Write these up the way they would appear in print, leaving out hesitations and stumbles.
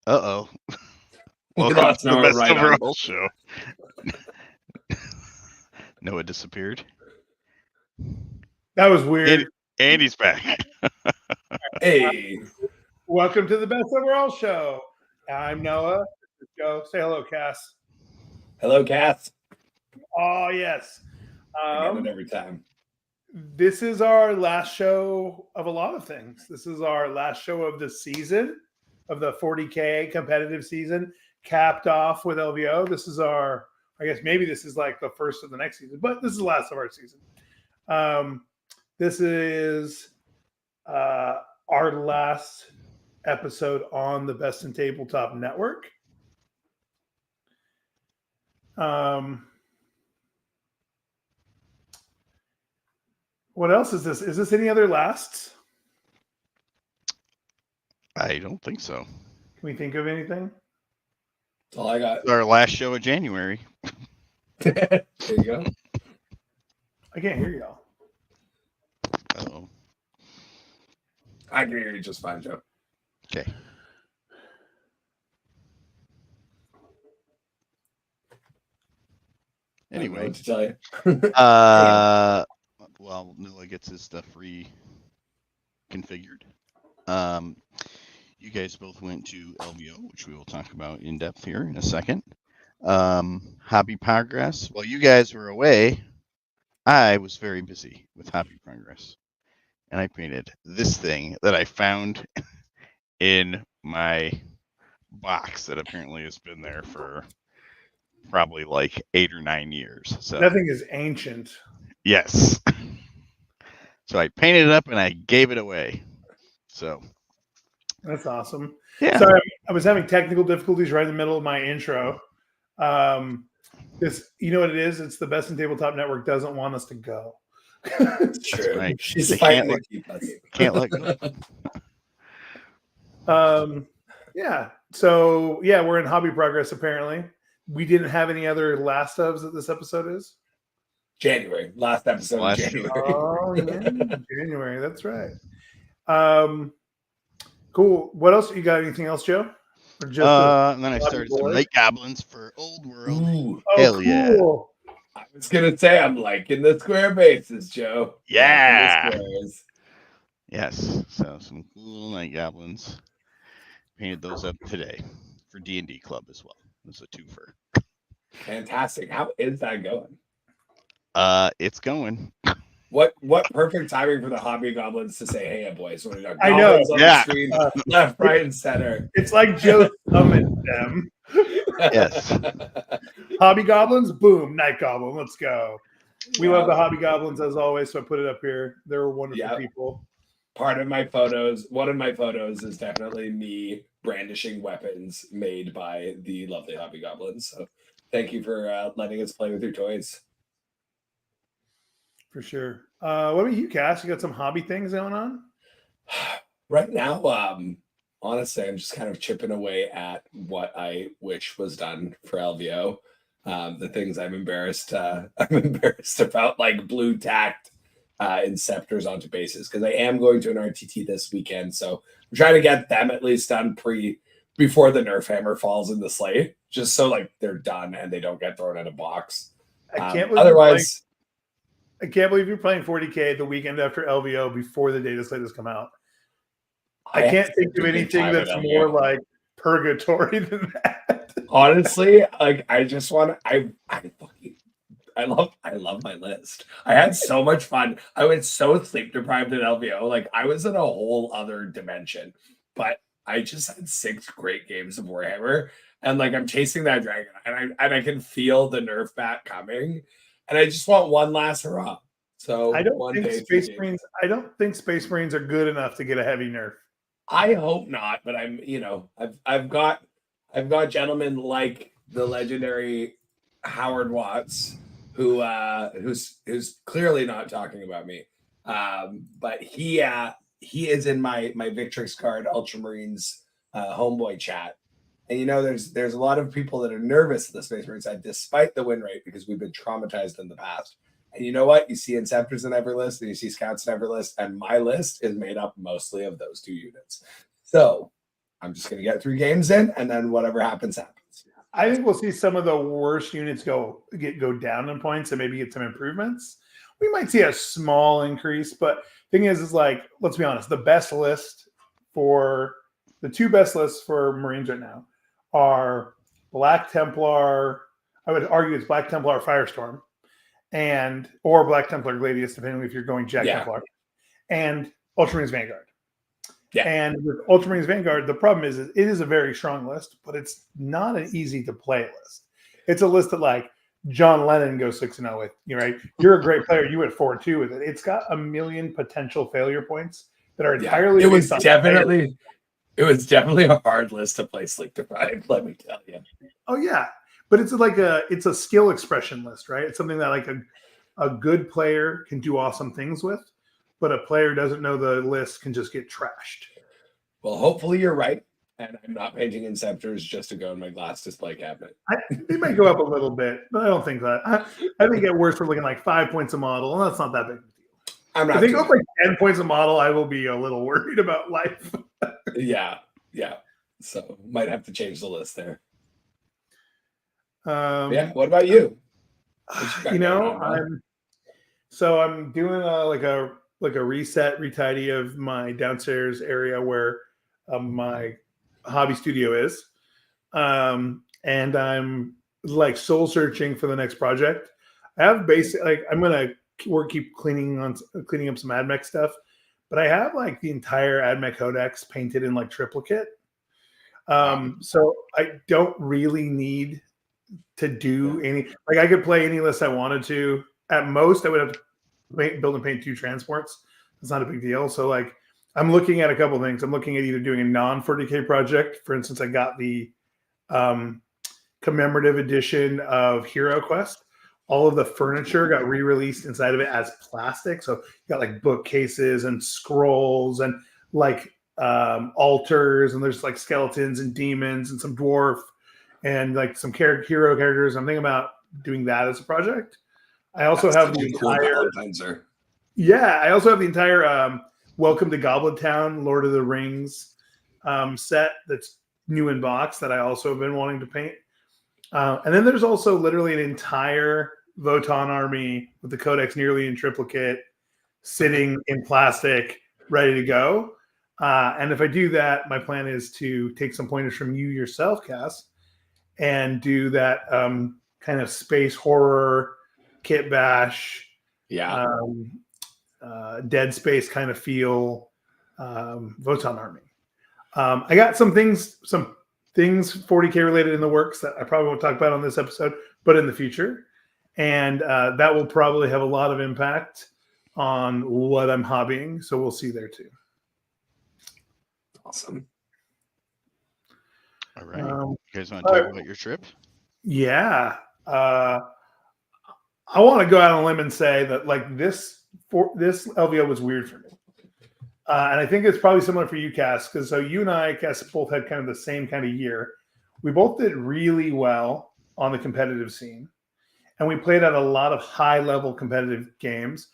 Uh-oh. We Welcome lost to the Noah Best right on. Overall Show. Noah disappeared. That was weird. Andy's back. Hey, Welcome to the Best Overall Show. I'm Noah. This is Joe. Say hello, Cass. hello, Kath. Oh, yes. I get it every time. This is our last show of a lot of things. This is our last show of the season, of the 40K competitive season, capped off with LVO. This is our, I guess maybe this is like the first of the next season, but this is the last of our season. This is our last episode on the Best in Tabletop Network. What else is this? Is this any other lasts? I don't think so. Can we think of anything? That's all I got. It's our last show of January. There you go. I can't hear y'all. Uh-oh. I can hear you just fine, Joe. Okay. Anyway, to tell you. Well, Noah gets his stuff reconfigured. You guys both went to LVO, which we will talk about in depth here in a second. Hobby Progress. While you guys were away, I was very busy with Hobby Progress, and I painted this thing that I found in my box that apparently has been there for probably like 8 or 9 years. So That thing is ancient. yes. So I painted it up and I gave it away. So That's awesome. yeah. Sorry, I was having technical difficulties right in the middle of my intro. This, you know what it is? It's the Best in Tabletop Network doesn't want us to go. It's true. right. She's They fighting can't to keep us. Can't let go. Yeah. So yeah, we're in Hobby Progress. Apparently, we didn't have any other last ofs that this episode is. January, last episode Last of January. Oh yeah, January. That's right. Cool. What else? You got anything else, Joe? Or just And then I started some board? Night Goblins for Old World. Ooh, Hell yeah. cool. I was gonna say I'm liking the square bases, Joe. Yeah. Liking the squares. Yes. So some cool Night Goblins. Painted those up today for D&D Club as well. It's a twofer. Fantastic. How is that going? It's going. What perfect timing for the hobby goblins to say, "Hey, boys!" When we got I know. goblins on Yeah. the screen, left, right, and center. It's like Joe summoned them. Yes. Hobby Goblins, boom, Night Goblin, let's go. We love the Hobby Goblins as always, so I put it up here. They're wonderful people. Part of my photos, one of my photos is definitely me brandishing weapons made by the lovely Hobby Goblins. So thank you for letting us play with your toys. For sure. What about you, Cass? You got some hobby things going on? Right now, honestly, I'm just kind of chipping away at what I wish was done for LVO. The things I'm embarrassed about, like blue tacked inceptors onto bases, because I am going to an RTT this weekend, so I'm trying to get them at least done before the Nerf hammer falls in the slate, just so like they're done and they don't get thrown in a box. I can't believe you're playing 40K the weekend after LVO before the data slate has come out. I can't think of anything that's more like purgatory than that. Honestly, like I just want to. I love my list. I had so much fun. I was so sleep deprived at LVO. Like I was in a whole other dimension. But I just had 6 great games of Warhammer, and like I'm chasing that dragon, and I can feel the Nerf bat coming, and I just want one last hurrah. So I don't think Space Marines are good enough to get a heavy Nerf. I hope not, but I've got gentlemen like the legendary Howard Watts, who's clearly not talking about me, but he is in my Victrix card Ultramarines homeboy chat, and there's a lot of people that are nervous at the Space Marine side despite the win rate because we've been traumatized in the past. And you know what? You see Inceptors in every list, and you see Scouts in every list, and my list is made up mostly of those 2 units. So I'm just going to get 3 games in, and then whatever happens, happens. I think we'll see some of the worst units go down in points and maybe get some improvements. We might see a small increase, but thing is like, let's be honest, the two best lists for Marines right now are Black Templar. I would argue it's Black Templar Firestorm, or Black Templar Gladius, depending if you're going Jack Templar, and Ultramarines Vanguard. Yeah. And with Ultramarines Vanguard, the problem is it is a very strong list, but it's not an easy to play list. It's a list that like John Lennon goes 6-0 with. You right? You're a great player. You went 4-2 with it. It's got a million potential failure points that are entirely. It was definitely a hard list to play Sleep Deprived. Let me tell you. Oh yeah, but it's a skill expression list, right? It's something that like a good player can do awesome things with. But a player doesn't know the list can just get trashed. Well, hopefully you're right. And I'm not painting Inceptors just to go in my glass display cabinet. It might go up a little bit, but I don't think that. I think at worst we're looking like 5 points a model, and that's not that big of a deal. I'm not. If they go like 10 points a model, I will be a little worried about life. Yeah. So might have to change the list there. What about you? I'm doing like a reset, retidy of my downstairs area where my hobby studio is. And I'm like soul searching for the next project. I have I'm going to keep cleaning up some AdMech stuff, but I have like the entire AdMech Codex painted in like triplicate. So I don't really need to do any, like I could play any list I wanted to. At most I would have to build and paint 2 transports. It's not a big deal. So like I'm looking at a couple of things. I'm looking at either doing a non-40K project. For instance, I got the commemorative edition of Hero Quest. All of the furniture got re-released inside of it as plastic. So you got like bookcases and scrolls and like altars, and there's like skeletons and demons and some dwarf and like some hero characters. I'm thinking about doing that as a project. I also have the entire I also have the entire Welcome to Goblin Town, Lord of the Rings set that's new in box that I also have been wanting to paint. And then there's also literally an entire Votann army with the Codex nearly in triplicate, sitting in plastic, ready to go. And if I do that, my plan is to take some pointers from you yourself, Cass, and do that kind of space horror, kit bash, Dead Space kind of feel Votann army. I got some things 40K related in the works that I probably won't talk about on this episode, but in the future. And that will probably have a lot of impact on what I'm hobbying. So we'll see there too. Awesome. All right. You guys want to talk about your trip? Yeah. I want to go out on a limb and say that like this LVO was weird for me. And I think it's probably similar for you, Cass, because so you and I, Cass, both had kind of the same kind of year. We both did really well on the competitive scene. And we played at a lot of high-level competitive games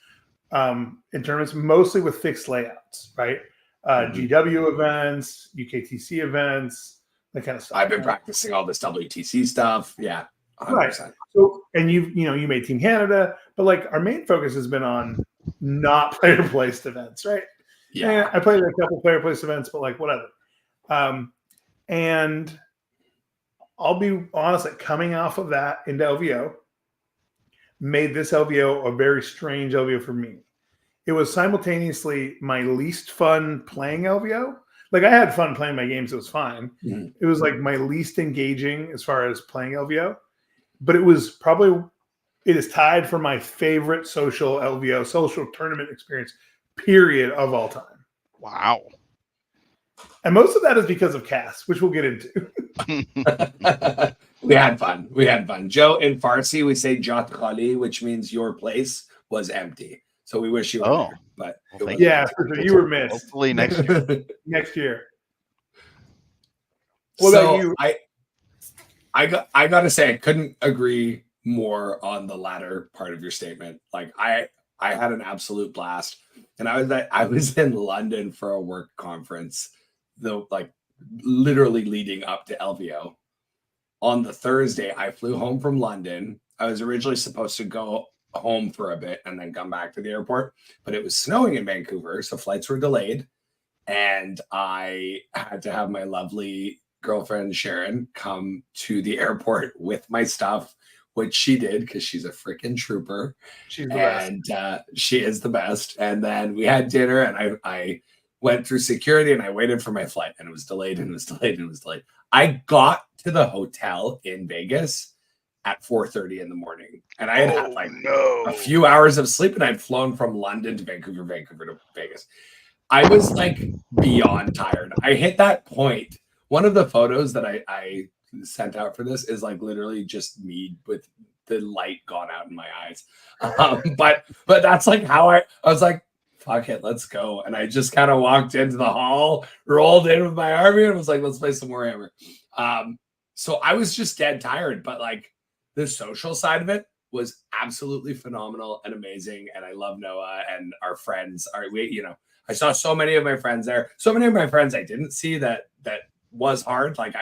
in tournaments, mostly with fixed layouts, right? GW events, UKTC events, that kind of stuff. I've been practicing all this WTC stuff. Yeah, 100%. Right. So, and you made Team Canada, but like our main focus has been on not player-placed events, right? Yeah. And I played a couple player-placed events, but like whatever. And I'll be honest, like coming off of that into LVO, made this LVO a very strange LVO for me. It was simultaneously my least fun playing LVO. Like I had fun playing my games. It was fine. Mm-hmm. It was like my least engaging as far as playing LVO, but it is tied for my favorite social LVO, social tournament experience, period, of all time. Wow. And most of that is because of Cass, which we'll get into. We had fun. Joe, in Farsi, we say Jat Khali, which means your place was empty. So we wish you were there. But yeah, for sure. You were missed. Hopefully next year. Next year. What about you? I got to say, I couldn't agree more on the latter part of your statement. Like I had an absolute blast. And I was in London for a work conference literally leading up to LVO. On the Thursday, I flew home from London. I was originally supposed to go home for a bit and then come back to the airport, but it was snowing in Vancouver, so flights were delayed. And I had to have my lovely girlfriend, Sharon, come to the airport with my stuff, which she did because she's a freaking trooper. She's the best. And she is the best. And then we had dinner, and I went through security, and I waited for my flight, and it was delayed, and it was delayed, and it was delayed. I got to the hotel in Vegas at 4:30 in the morning, and I had like a few hours of sleep, and I'd flown from London to Vancouver, Vancouver to Vegas. I was like beyond tired. I hit that point. One of the photos that I sent out for this is like literally just me with the light gone out in my eyes. But that's like how I was like, fuck it, let's go. And I just kind of walked into the hall, rolled in with my army, and was like, let's play some Warhammer. So I was just dead tired, but like the social side of it was absolutely phenomenal and amazing. And I love Noah and our friends. I saw so many of my friends there. So many of my friends I didn't see that was hard. Like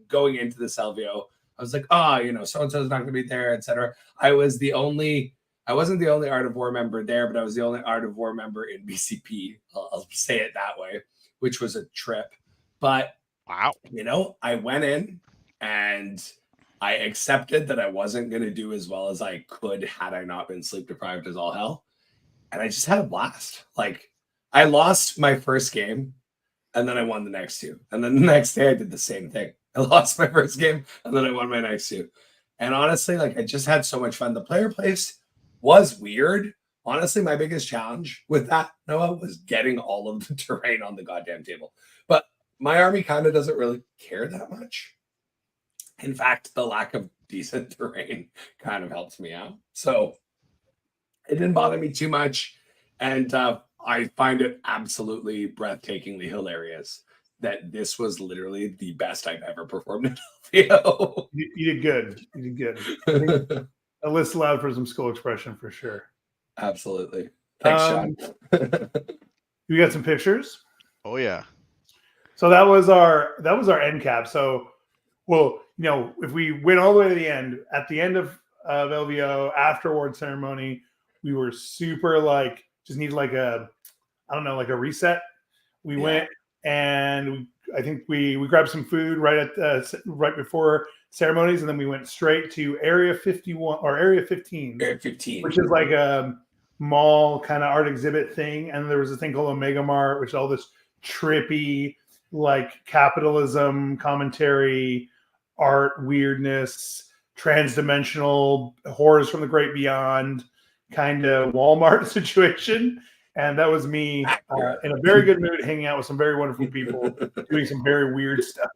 going into this LVO, I was like, so-and-so's not going to be there, etc. I wasn't the only Art of War member there, but I was the only Art of War member in BCP. I'll say it that way, which was a trip. But, wow, I went in and I accepted that I wasn't going to do as well as I could had I not been sleep deprived as all hell. And I just had a blast. Like, I lost my first game, and then I won the next two. And then the next day I did the same thing. I lost my first game, and then I won my next two. And honestly, like, I just had so much fun. The player place was weird. Honestly, my biggest challenge with that, Noah, was getting all of the terrain on the goddamn table. But my army kind of doesn't really care that much. In fact, the lack of decent terrain kind of helps me out. So it didn't bother me too much. And I find it absolutely breathtakingly hilarious that this was literally the best I've ever performed in LVO. You did good. You did good. A list allowed for some skull expression for sure. Absolutely. Thanks, Sean. You got some pictures? Oh yeah. So that was our end cap. So, well, if we went all the way to the end, at the end of LVO, after award ceremony, we were super like, just needed like a reset. We went and I think we grabbed some food right before ceremonies, and then we went straight to Area 51 or Area 15. Area 15. Which is like a mall kind of art exhibit thing. And there was a thing called Omega Mart, which is all this trippy, like capitalism commentary, art weirdness, transdimensional horrors from the great beyond kind of Walmart situation. And that was me in a very good mood, hanging out with some very wonderful people, doing some very weird stuff.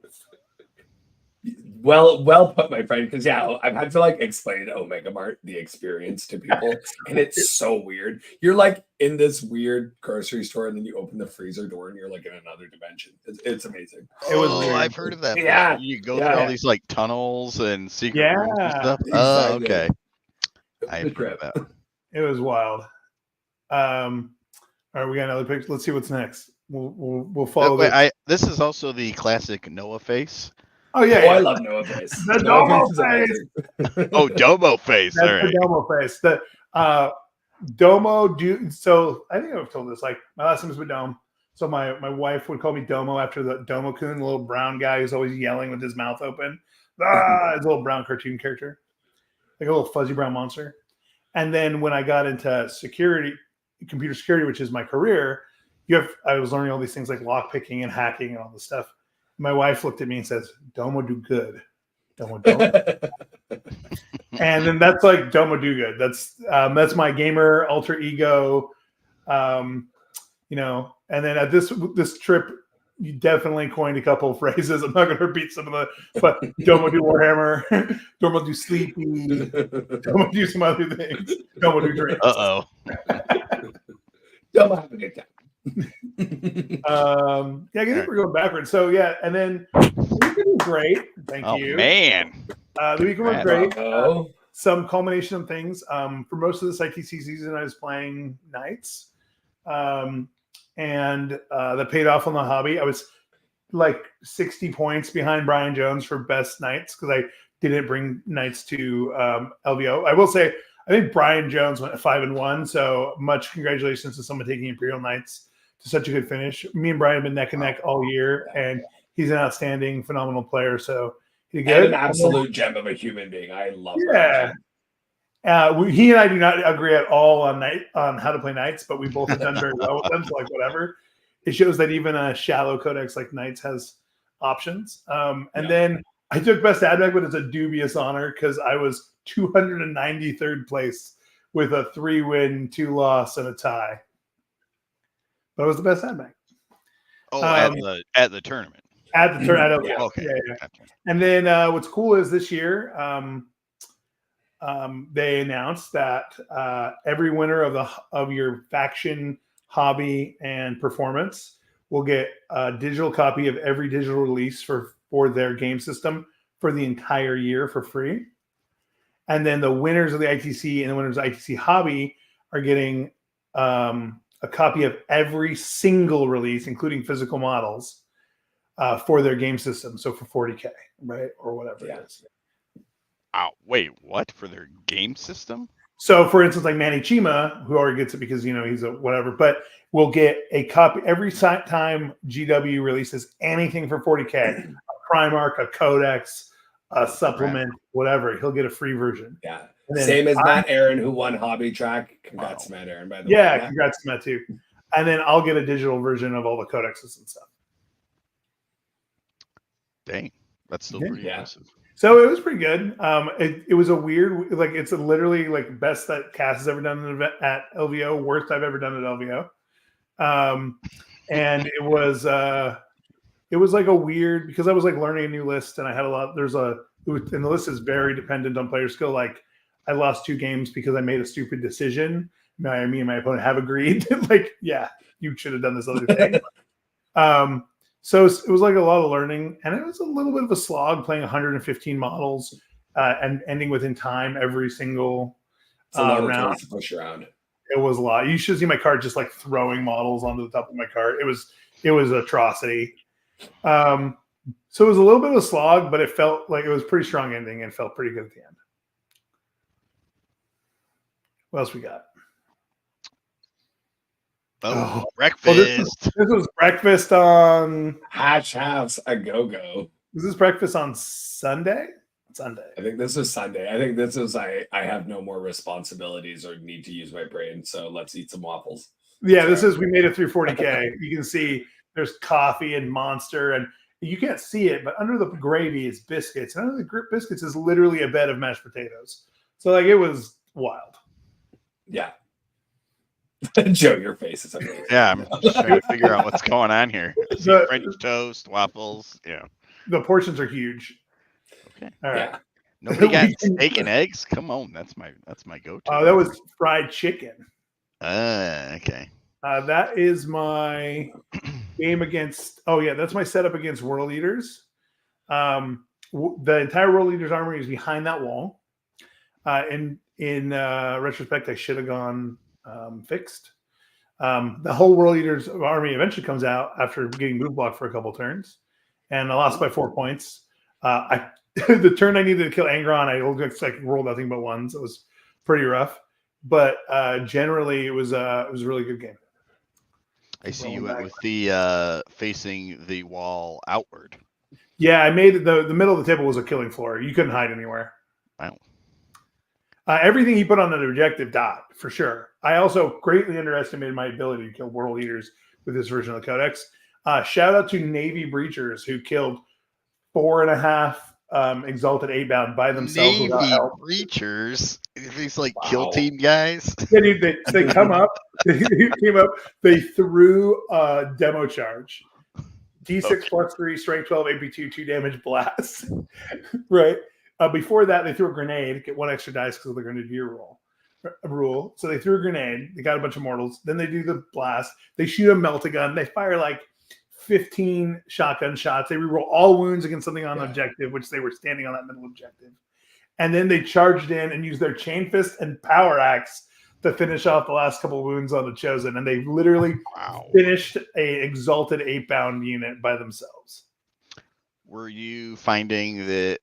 Well put, my friend. Because I've had to like explain Omega Mart, the experience, to people, and it's so weird. You're like in this weird grocery store, and then you open the freezer door, and you're like in another dimension. It's amazing. It was weird. I've heard of that. Yeah, you go through all these like tunnels and secret rooms and stuff. Exactly. Oh, okay. I've heard of that. It was wild. All right, we got another picture. Let's see what's next. We'll follow. This is also the classic Noah face. Oh yeah, I love Noah face. The Domo face. Oh, Domo face. That's all right. the Domo face. The Domo do. So I think I've told this. Like my last name is Dome. So my wife would call me Domo after the Domo-kun, the little brown guy who's always yelling with his mouth open. His little brown cartoon character, like a little fuzzy brown monster. And then when I got into computer security, which is my career, I was learning all these things like lock picking and hacking and all this stuff. My wife looked at me and says, "Domo do good, Domo don't." And then that's like Domo do good. That's my gamer alter ego, And then at this trip, you definitely coined a couple of phrases. I'm not going to repeat some of but Domo do Warhammer, Domo do sleepy, Domo do some other things, Domo do drinks. Domo have a good time. I guess we're going backwards. So and then the weekend was great. Thank you. Oh man. The weekend was great. Some culmination of things. For most of this ITC season, I was playing Knights. And that paid off on the hobby. like 60 points behind Brian Jones for best Knights because I didn't bring Knights to LVO. I will say I think Brian Jones went 5-1. So much congratulations to someone taking Imperial Knights to such a good finish. Me and Brian have been neck and neck all year, and he's an outstanding, phenomenal player. So he did good. And an absolute gem of a human being. I love Yeah. He and I do not agree at all on how to play Knights, but we both have done very well with them. So like whatever, it shows that even a shallow codex like Knights has options. And then I took best admech, but it's a dubious honor because I was 293rd place with a 3-win, 2-loss, and a tie. But it was the best admech. Oh, at the tournament. At the tournament. Okay. Yeah. Gotcha. And then what's cool is this year. They announced that every winner of your faction, hobby, and performance will get a digital copy of every digital release for their game system for the entire year for free. And then the winners of the ITC and the winners of the ITC hobby are getting a copy of every single release, including physical models, for their game system. So for 40K, right? Or whatever it is. Oh, wait, what? For their game system? So, for instance, like Manny Chima, who already gets it because, he's a whatever, but will get a copy every time GW releases anything for 40K, a Primarch, a Codex, a supplement, whatever. He'll get a free version. Yeah. Same as Matt Aaron, who won Hobby Track. Congrats to Matt Aaron, by the way. Yeah, congrats to Matt, too. And then I'll get a digital version of all the codexes and stuff. Dang. That's still pretty impressive. So it was pretty good. It was a weird, like it's literally like best that Cass has ever done an event at LVO, worst I've ever done at LVO. And it was like a weird, because I was like learning a new list and I had a lot. And the list is very dependent on player skill. Like I lost 2 games because I made a stupid decision. Me and my opponent have agreed. Like, yeah, you should have done this other thing. So it was like a lot of learning, and it was a little bit of a slog playing 115 models and ending within time every single round. To push around. It was a lot. You should see my card just like throwing models onto the top of my card. It was atrocity. So it was a little bit of a slog, but it felt like it was a pretty strong ending and felt pretty good at the end. What else we got? Oh, breakfast. Well, this was breakfast on Hatch House a go-go. Was this breakfast on Sunday? Sunday. I think this was Sunday. I think this is I have no more responsibilities or need to use my brain, so let's eat some waffles. Yeah, we made it through 40K. You can see there's coffee and Monster, and you can't see it, but under the gravy is biscuits. And under the biscuits is literally a bed of mashed potatoes. So like it was wild. Yeah. Joe, your face is amazing. Yeah, I'm just trying to figure out what's going on here. French toast, waffles. Yeah. The portions are huge. Okay. All right. Yeah. Nobody got steak and eggs? Come on, that's my go-to. Oh, that was fried chicken. Okay. That is my game against. Oh yeah, that's my setup against World Eaters. The entire World Eaters army is behind that wall. In retrospect, I should have gone fixed. The whole World Eaters army eventually comes out after getting move blocked for a couple turns, and I lost by 4 points. The turn I needed to kill Angron, I rolled nothing but ones. It was pretty rough, but generally it was a really good game. I see you went with the facing the wall outward. Yeah, I made the middle of the table was a killing floor. You couldn't hide anywhere. Wow. Everything he put on an objective died, for sure. I also greatly underestimated my ability to kill World Eaters with this version of the Codex. Shout out to Navy Breachers who killed 4.5 Exalted 8-bound by themselves. Navy Breachers? These like kill team guys? Yeah, dude, they come up. They came up. They threw a demo charge. D6 plus 3, strength 12, AP2, 2 damage blast. Right? Before that, they threw a grenade, get 1 extra dice because of the grenadier rule. So they threw a grenade. They got a bunch of mortals. Then they do the blast. They shoot a melt-a-gun. They fire like 15 shotgun shots. They reroll all wounds against something on objective, which they were standing on that middle objective. And then they charged in and used their chain fist and power axe to finish off the last couple wounds on the Chosen, and they literally finished a exalted 8-bound unit by themselves. Were you finding that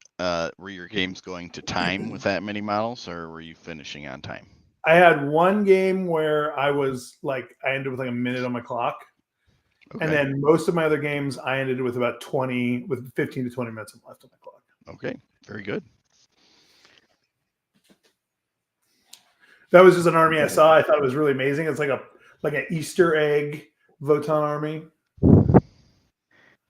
were your games going to time with that many models, or were you finishing on time? I had one game where I was like, I ended with like a minute on my clock. Okay. And then most of my other games, I ended with about 15 to 20 minutes left on my clock. Okay, very good. That was just an army I saw. I thought it was really amazing. It's like an Easter egg Votan army.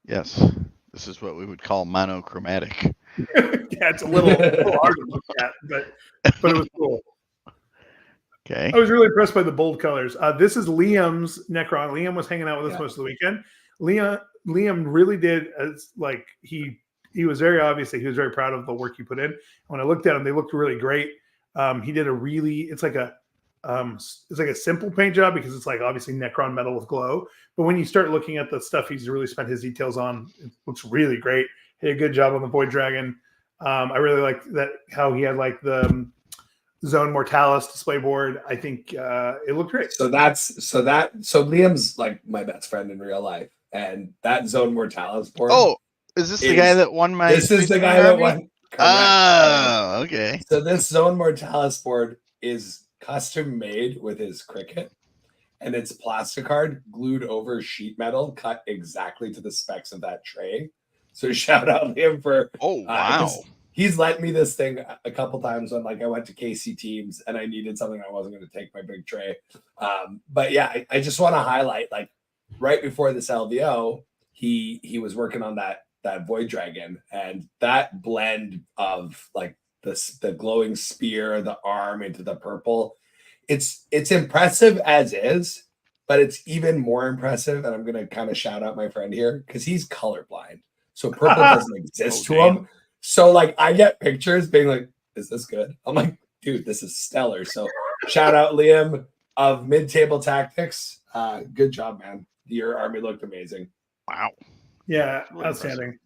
Yes, this is what we would call monochromatic. Yeah, it's a little hard to look at, but it was cool. Okay. I was really impressed by the bold colors. This is Liam's Necron. Liam was hanging out with us most of the weekend. Liam really did he was very obviously he was very proud of the work he put in. When I looked at them, they looked really great. He did it's like a simple paint job because it's like obviously Necron metal with glow. But when you start looking at the stuff he's really spent his details on, it looks really great. He did a good job on the Void Dragon. I really liked that how he had like the Zone Mortalis display board. I think it looked great. So Liam's like my best friend in real life, and that Zone Mortalis board. Oh, is this the guy that won my? This is the guy that won. Correct. Oh, okay. So this Zone Mortalis board is custom made with his cricket, and it's plasticard glued over sheet metal, cut exactly to the specs of that tray. So shout out Liam for wow. He's lent me this thing a couple times when like I went to KC Teams and I needed something I wasn't going to take my big tray. But yeah, I just want to highlight like right before this LVO, he was working on that Void Dragon, and that blend of like the glowing spear, the arm into the purple. It's impressive as is, but it's even more impressive. And I'm going to kind of shout out my friend here because he's colorblind. So purple doesn't exist to him. So like I get pictures being like, is this good? I'm like, dude, this is stellar. So shout out Liam of Mid-Table Tactics. Good job, man. Your army looked amazing. Wow. Yeah, really outstanding.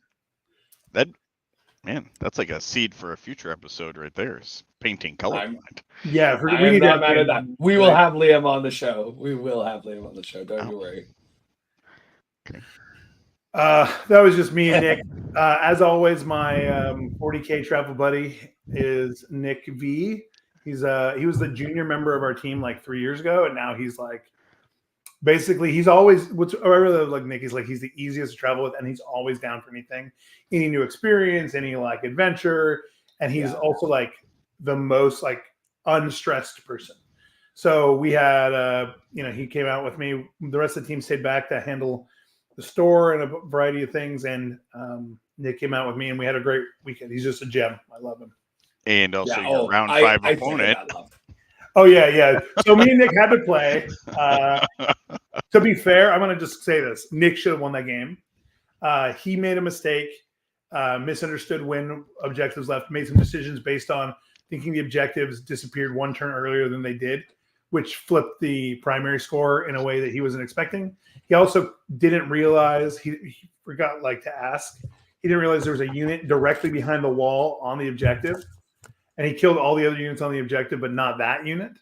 That's like a seed for a future episode right there. Is painting colorblind. Yeah, we need not mad at that. We will have Liam on the show. Don't you worry. Okay. That was just me and Nick. As always, my 40K travel buddy is Nick V. He was the junior member of our team like 3 years ago, and now he's like basically he's always I really like Nick. He's the easiest to travel with, and he's always down for anything, any new experience, any like adventure, and he's also like the most like unstressed person. So we had he came out with me. The rest of the team stayed back to handle the store and a variety of things, and Nick came out with me, and we had a great weekend. He's just a gem. I love him. And also your round 5 opponent. Oh yeah. So me and Nick had to play. To be fair, I'm going to just say this: Nick should have won that game. He made a mistake, misunderstood when objectives left, made some decisions based on thinking the objectives disappeared one turn earlier than they did, which flipped the primary score in a way that he wasn't expecting. He also didn't realize, he forgot to ask, he didn't realize there was a unit directly behind the wall on the objective, and he killed all the other units on the objective, but not that unit.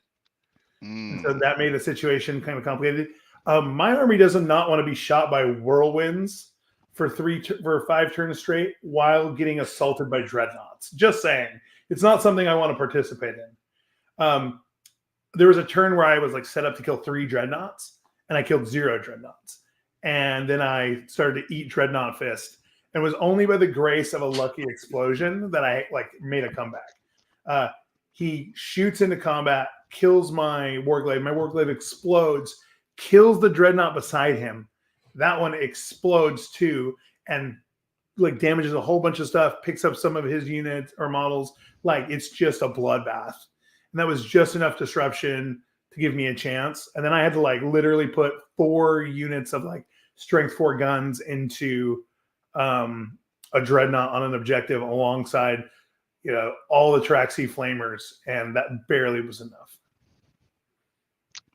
So that made the situation kind of complicated. My army does not want to be shot by whirlwinds for 5 turns straight while getting assaulted by dreadnoughts. Just saying. It's not something I want to participate in. There was a turn where I was set up to kill 3 dreadnoughts, and I killed 0 dreadnoughts. And then I started to eat dreadnought fist. And it was only by the grace of a lucky explosion that I made a comeback. He shoots into combat, kills my warglaive. My warglaive explodes, kills the dreadnought beside him. That one explodes too, and damages a whole bunch of stuff, picks up some of his units or models. It's just a bloodbath. And that was just enough disruption to give me a chance. And then I had to literally put 4 units of strength 4 guns into a dreadnought on an objective alongside all the Traxxas flamers, and that barely was enough.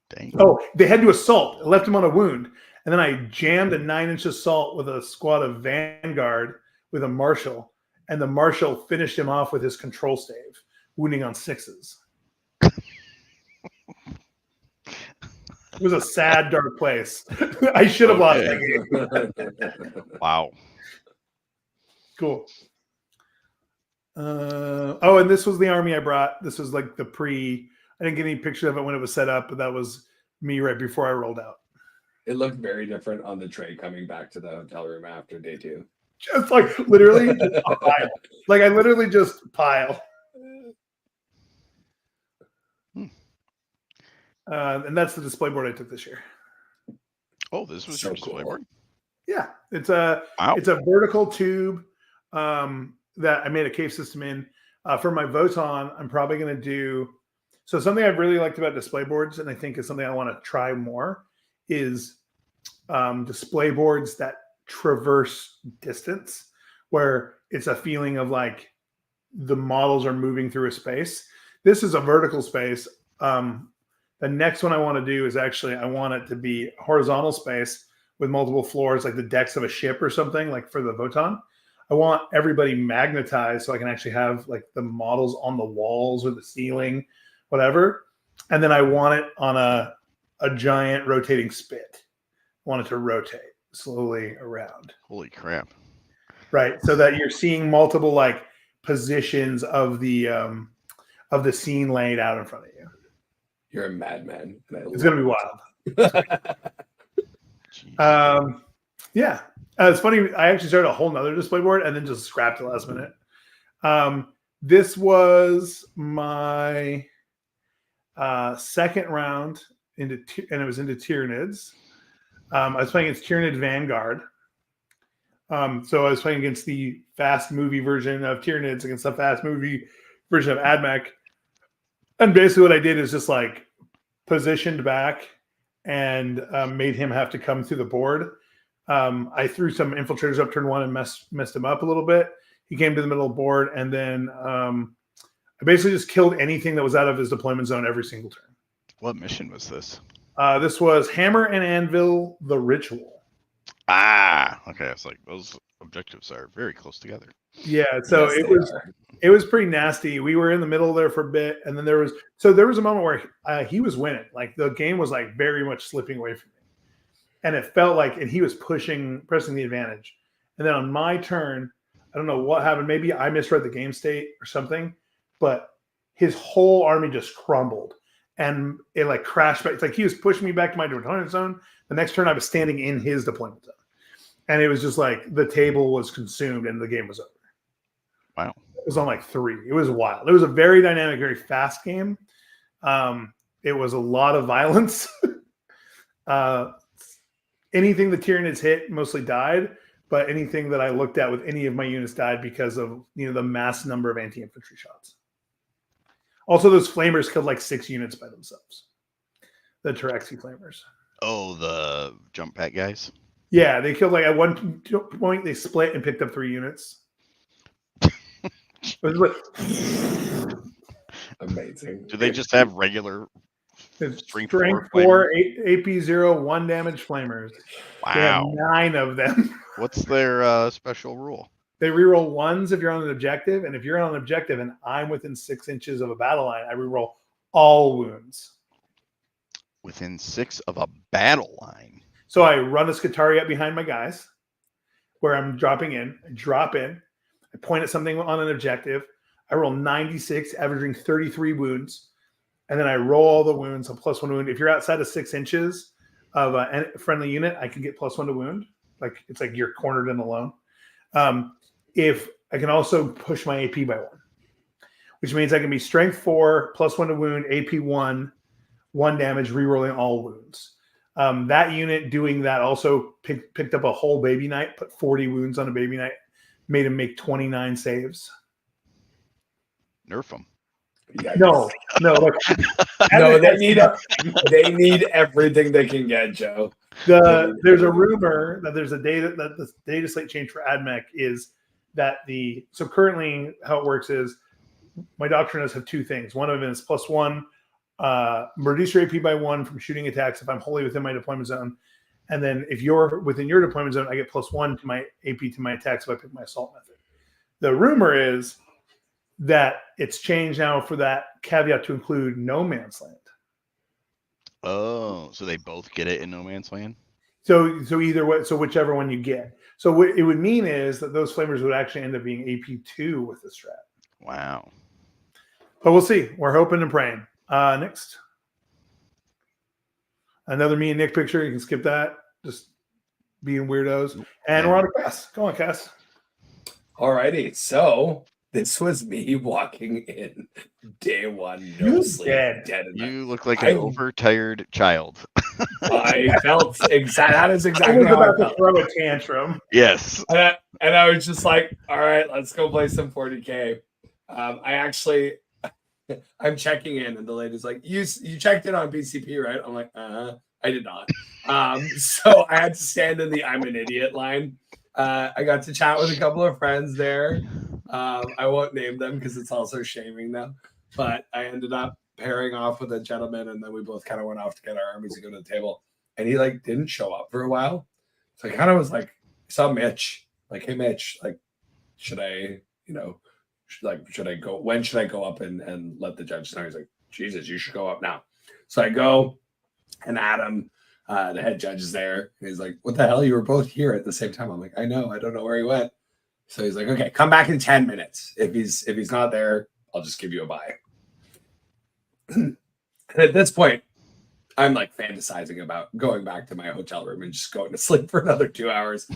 Dang. Oh, they had to assault. I left him on a wound. And then I jammed a 9-inch assault with a squad of Vanguard with a Marshal. And the Marshal finished him off with his control stave, wounding on 6s. It was a sad, dark place. I should have lost that game. Wow. Cool. And this was the army I brought. This was like the I didn't get any picture of it when it was set up, but that was me right before I rolled out. It looked very different on the tray coming back to the hotel room after day 2. Just like literally just a pile. Like I literally just pile. And that's the display board I took this year. Oh, this was your display board? Yeah. It's a vertical tube that I made a cave system in. For my Voton, I'm probably going to do... So something I've really liked about display boards, and I think is something I want to try more, is display boards that traverse distance, where it's a feeling of like the models are moving through a space. This is a vertical space. The next one I want to do is actually, I want it to be horizontal space with multiple floors, like the decks of a ship or something, like for the Voton. I want everybody magnetized so I can actually have like the models on the walls or the ceiling, whatever. And then I want it on a giant rotating spit. I want it to rotate slowly around. Holy crap. Right. So that you're seeing multiple like positions of the scene laid out in front of you. You're a madman. It's going to be wild. Yeah. It's funny. I actually started a whole nother display board and then just scrapped it last minute. This was my second round and it was into Tyranids. I was playing against Tyranid Vanguard. So I was playing against the fast movie version of Tyranids against the fast movie version of AdMech. And basically what I did is just like positioned back and made him have to come through the board. I threw some infiltrators up turn 1 and messed him up a little bit. He came to the middle of the board, and then I basically just killed anything that was out of his deployment zone every single turn. What mission was this? This was Hammer and Anvil, the Ritual. Ah, okay. It's like those objectives are very close together. Yeah, so yes, it was pretty nasty. We were in the middle there for a bit, and then there was a moment where he was winning. Like the game was like very much slipping away from me, and it felt like, and he was pressing the advantage. And then on my turn, I don't know what happened. Maybe I misread the game state or something, but his whole army just crumbled, and it like crashed back. It's like he was pushing me back to my deployment zone. The next turn, I was standing in his deployment zone, and it was just like the table was consumed and the game was over. Wow. It was on like 3. It was wild. It was a very dynamic, very fast game. It was a lot of violence. Anything the Tyranids hit mostly died, but anything that I looked at with any of my units died because of the mass number of anti-infantry shots. Also, those flamers killed like 6 units by themselves. The Taraxi flamers. Oh, the jump pack guys? Yeah, they killed like at one point they split and picked up 3 units. Amazing. Do they just have regular strength 4 AP 0 1 damage flamers? Wow. They have 9 of them. What's their special rule? They reroll 1s if you're on an objective, and if you're on an objective and I'm within 6 inches of a battle line, I reroll all wounds. Within 6 of a battle line. So I run a Scutari up behind my guys, where I'm dropping in. I drop in. I point at something on an objective. I roll 96, averaging 33 wounds. And then I roll all the wounds, a +1 wound. If you're outside of 6 inches of a friendly unit, I can get +1 to wound. Like it's like you're cornered and alone. If I can also push my AP by 1, which means I can be strength 4, +1 to wound, AP 1, 1 damage, rerolling all wounds. That unit doing that also picked up a whole baby knight, put 40 wounds on a baby knight, made him make 29 saves. Nerf them. Yeah, no. Look, no, they need everything they can get, Joe. There's a rumor that there's a data that the data slate change for AdMech is that so currently how it works is my doctrines have 2 things. One of them is +1, reduce your AP by 1 from shooting attacks if I'm wholly within my deployment zone. And then if you're within your deployment zone, I get +1 to my AP to my attacks if I pick my assault method. The rumor is that it's changed now for that caveat to include no man's land. Oh, so they both get it in No Man's Land? So either way, so whichever one you get. So what it would mean is that those flamers would actually end up being AP2 with the strat. Wow. But we'll see. We're hoping and praying. Next. Another me and Nick picture. You can skip that. Just being weirdos. And we're on to Cass. Go on, Cass. Alrighty. So this was me walking in day one, no You sleep, dead. in You look like an overtired child. I felt exactly. That is I exactly was how I about to felt. throw a tantrum. Yes. And I was just like, all right, let's go play some 40K. I'm checking in, and the lady's like, you checked in on BCP, right? I'm like, I did not. So I had to stand in the I'm an idiot line. I got to chat with a couple of friends there. I won't name them because it's also shaming them. But I ended up pairing off with a gentleman, and then we both kind of went off to get our armies to go to the table. And he like didn't show up for a while. So I kind of was like, I saw Mitch, like, hey Mitch, like, should I go? When should I go up and let the judge know? He's like, Jesus, you should go up now. So I go, and Adam, the head judge, is there. And he's like, what the hell? You were both here at the same time. I'm like, I know. I don't know where he went. So he's like, okay, come back in 10 minutes. If he's not there, I'll just give you a bye. And at this point, I'm like fantasizing about going back to my hotel room and just going to sleep for another 2 hours.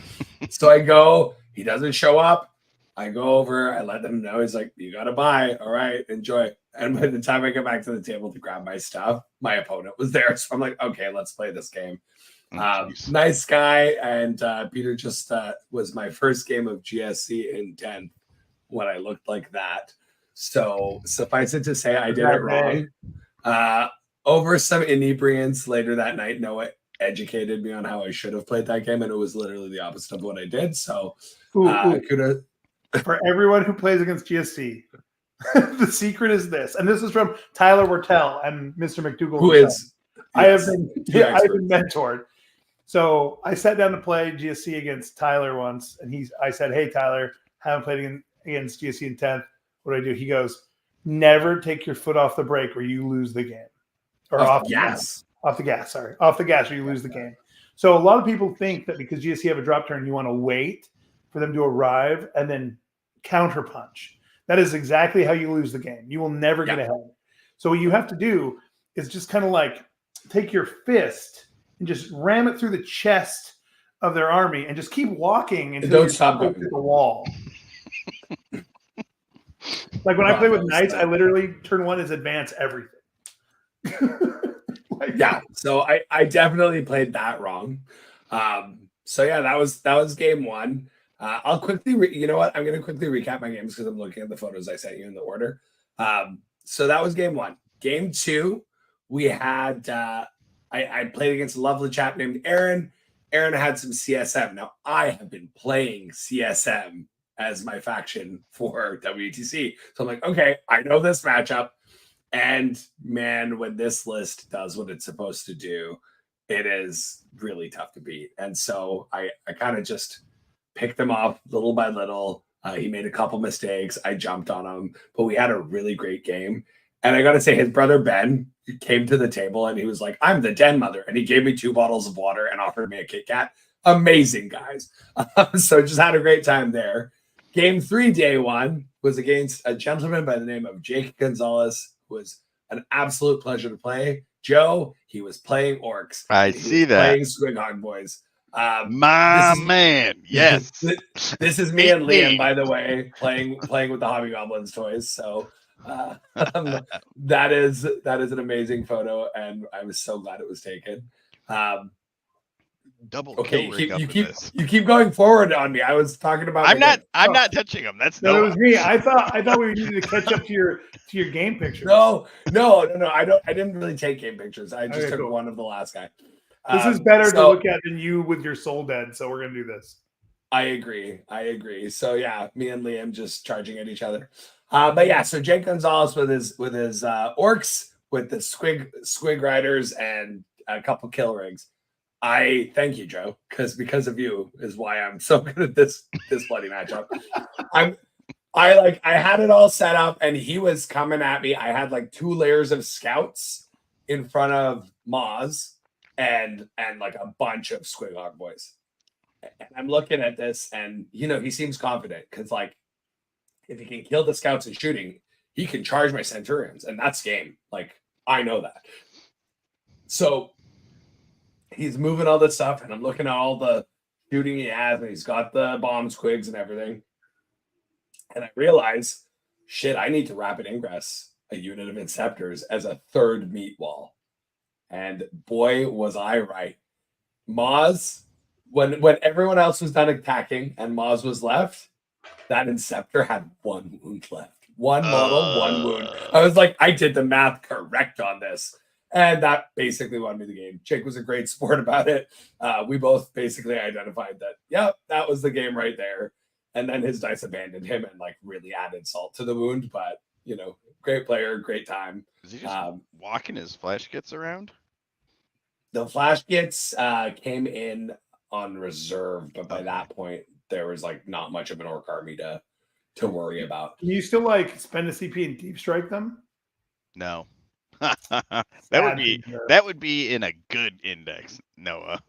So I go, he doesn't show up. I go over, I let them know. He's like, you got to buy. All right, enjoy. And by the time I get back to the table to grab my stuff, my opponent was there. So I'm like, okay, let's play this game. Nice guy. And Peter just was my first game of GSC in 10th when I looked like that. So suffice it to say, I did it wrong. Over some inebriants later that night, Noah educated me on how I should have played that game, and it was literally the opposite of what I did. So kudos. For everyone who plays against GSC, the secret is this, and this is from Tyler Wertel and Mr. McDougall, who is I have been mentored. So I sat down to play GSC against Tyler once, and I said, "Hey Tyler, haven't played against GSC in 10th. What do I do?" He goes, "Never take your foot off the brake, or you lose the game, or off the gas, or you lose the game." So a lot of people think that because GSC have a drop turn, you want to wait for them to arrive and then counter punch. That is exactly how you lose the game. You will never get ahead. So what you have to do is just kind of like take your fist and just ram it through the chest of their army and just keep walking until don't stop going to the wall. Like when I play with knights, I literally turn one as advance everything. So I definitely played that wrong. So yeah, that was game one. I'll quickly, you know what? I'm going to quickly recap my games because I'm looking at the photos I sent you in the order. So that was game one. Game two, we had, I played against a lovely chap named Aaron. Aaron had some CSM. Now, I have been playing CSM as my faction for WTC. So I'm like, okay, I know this matchup. And man, when this list does what it's supposed to do, it is really tough to beat. And so I kind of just picked him off little by little. He made a couple mistakes. I jumped on him, but we had a really great game. And I got to say, his brother Ben came to the table and he was like, I'm the den mother. And he gave me 2 bottles of water and offered me a Kit Kat. Amazing, guys. So just had a great time there. Game 3, day one, was against a gentleman by the name of Jake Gonzalez, who was an absolute pleasure to play. Joe, he was playing orcs. I see that. Playing Squighog Boys. Man, yes. This is me and Liam, by the way, playing with the Hobby Goblins toys. So that is an amazing photo, and I was so glad it was taken. Double okay, kill you keep going forward on me. I was talking about. I'm not touching him. That's no, it was me. I thought we needed to catch up to your game pictures. No. I didn't really take game pictures. I just took one of the last guy. This is better to look at than you with your soul dead. So we're gonna do this. I agree. So yeah, me and Liam just charging at each other. But yeah, so Jake Gonzalez with his orcs, with the squig riders and a couple kill rigs. I thank you, Joe, because of you is why I'm so good at this bloody matchup. I had it all set up and he was coming at me. I had like 2 layers of scouts in front of Maz and like a bunch of Squighog boys. And I'm looking at this, and he seems confident because like if he can kill the scouts and shooting, he can charge my Centurions, and that's game. Like I know that. So he's moving all this stuff, and I'm looking at all the shooting he has, and he's got the bombs, quigs, and everything. And I realize, shit, I need to rapid ingress a unit of Inceptors as a third meat wall. And boy, was I right. Maz, when everyone else was done attacking and Maz was left, that Inceptor had 1 wound left. 1 model, 1 wound. I was like, I did the math correct on this. And that basically won me the game. Jake was a great sport about it. We both basically identified that, yep, that was the game right there. And then his dice abandoned him and like really added salt to the wound. But, great player, great time. Is he just walking his flash kits around? The flash kits came in on reserve, but by that point, there was like not much of an orc army to worry about. Can you still like spend a CP and deep strike them? No. that would be in a good index, Noah.